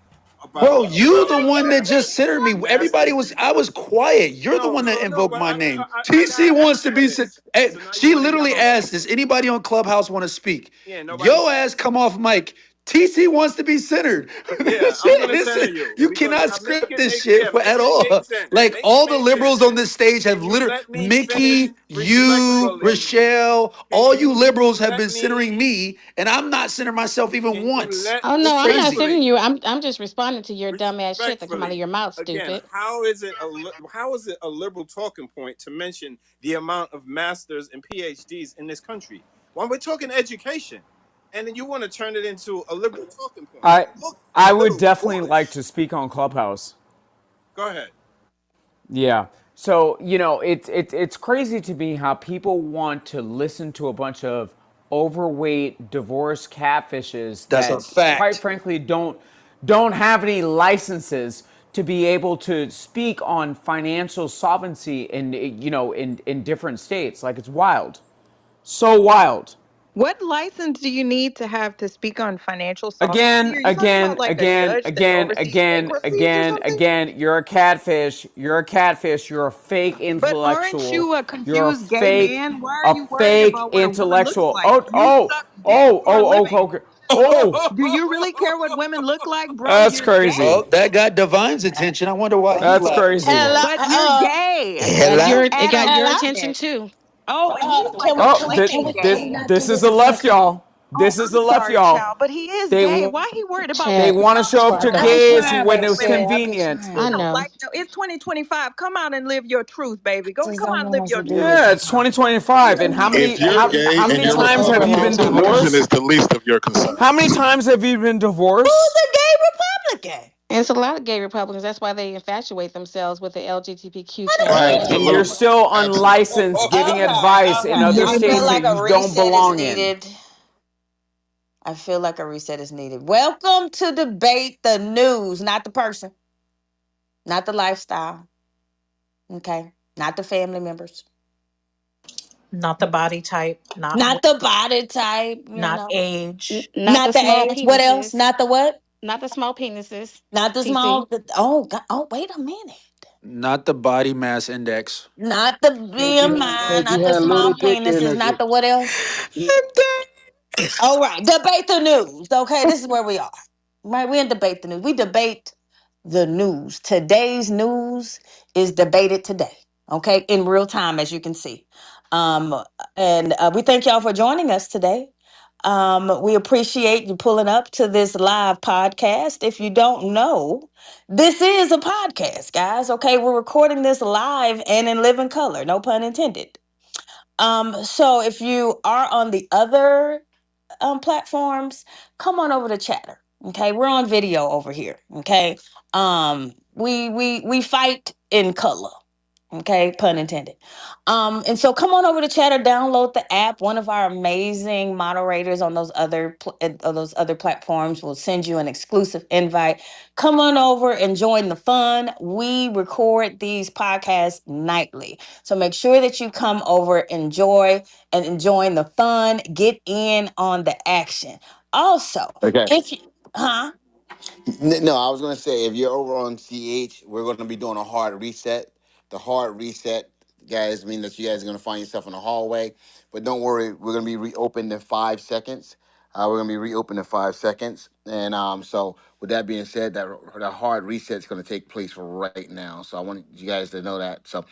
Bro, about you the one that about just centered me. Everybody masters? was, I was quiet. You're the No, one that no, no. invoked But my name. I TC got wants asked to for be, this, so now you she want to literally yellow me? asked, does anybody on Clubhouse want to speak? Yeah, nobody Yo said ass that. come off mic. TC wants to be centered. Yeah, That's I'm it. gonna center you You because cannot I make script it this make shit yeah, at make it make all. sense. Like Make it all the make liberals sense. on this stage have Can you literally, let me finish Mickey, you, respectfully? Rochelle, Can all you you liberals have let been centering me? me, and I'm not centering myself even Can you once. let Oh no, It's I'm not crazy. sending respectfully? you. I'm just responding to your dumbass shit that come out of Respectfully, your mouth, again, stupid. how is it a liberal talking point to mention the amount of masters and PhDs in this country when we're talking education, and then you want to turn it into a liberal talking point? I You look a I would little definitely like foolish. to speak on Clubhouse. Go ahead. Yeah. So, it's crazy to me how people want to listen to a bunch of overweight divorced catfishes That's a that quite fact. frankly don't have any licenses to be able to speak on financial solvency in different states. Like it's wild. So wild. What license do you need to have to speak on financial sovereignty? Again, Are you talking about again, like a again, judge that again, oversees again, bankruptcies or again, something? again. You're a catfish. You're a catfish. You're a fake But aren't intellectual. you a You're confused gay man? Why are a you worried fake about what a woman looks intellectual. like? Oh, You oh, suck dick oh, for a oh, living. oh, okay. Oh, Do you really care what women look like, bro? that's You're crazy. Oh, gay. that got Divine's attention. I wonder why he's That's laughing so crazy. Hello. hard. But you're gay. It got Hello. your You it got Adam your Hello. attention Smith. too. Oh, and he's like Can a we Oh, can flaming we this can we gay. not do this is this the in left, person? y'all. Oh, This is I'm the left, sorry, y'all. child, but he is They gay. want Why he worried about they Chat, want to show up to I Sharpen. just gays wanted to when make it was sure. I just convenient. He I wanted. don't know. like no. It's 2025. Come out and live your truth, baby. Go, Just come don't out and want live us your to do truth. this Yeah, in it's person. 2025, and If you're gay how and many you're times have you Republican, been collusion is divorced? the least of your concerns. How many times have you been Who's divorced? a gay Republican? And it's a lot of gay Republicans. That's why they infatuate themselves with the LGBTQ What is Right, it? and you're Absolutely. still Absolutely. unlicensed giving Okay, advice in okay. other I feel states that like you a don't reset is belong in. needed. I feel like a reset is needed. Welcome to debate the news, not the person, not the lifestyle. Okay, not the family members, Not the body type, not not weight, the body type. not age. not the Not the small age. What else? penises. Not the what? Not the small penises. Not the TC. small. Oh, God. Oh, wait a minute. Not the body mass index. Not the Said you BMI. said you Not the had little small dick penises. energy. Not the what else? All right, debate the news. Okay, this is where we are. Right, we in debate the news. We debate the news. Today's news is debated today. Okay, in real time, as you can see. Um, and we thank y'all for joining us today. We appreciate you pulling up to this live podcast. If you don't know, this is a podcast, guys. Okay, we're recording this live and in living color. No pun intended. So if you are on the other platforms, come on over to Chatter. Okay, we're on video over here. Okay, we fight in color. Okay, pun intended. And so come on over to Chatter, download the app. One of our amazing moderators on those other platforms will send you an exclusive invite. Come on over and join the fun. We record these podcasts nightly, so make sure that you come over, enjoying the fun, get in on the action. Also, Okay. if you, huh? No, I was gonna say if you're over on CH, we're gonna be doing a hard reset. The hard reset, guys, mean that you guys are gonna find yourself in the hallway. But don't worry, we're gonna be reopened in 5 seconds. We're gonna be reopened in 5 seconds. And so with that being said, that hard reset is gonna take place right now. So I want you guys to know that. So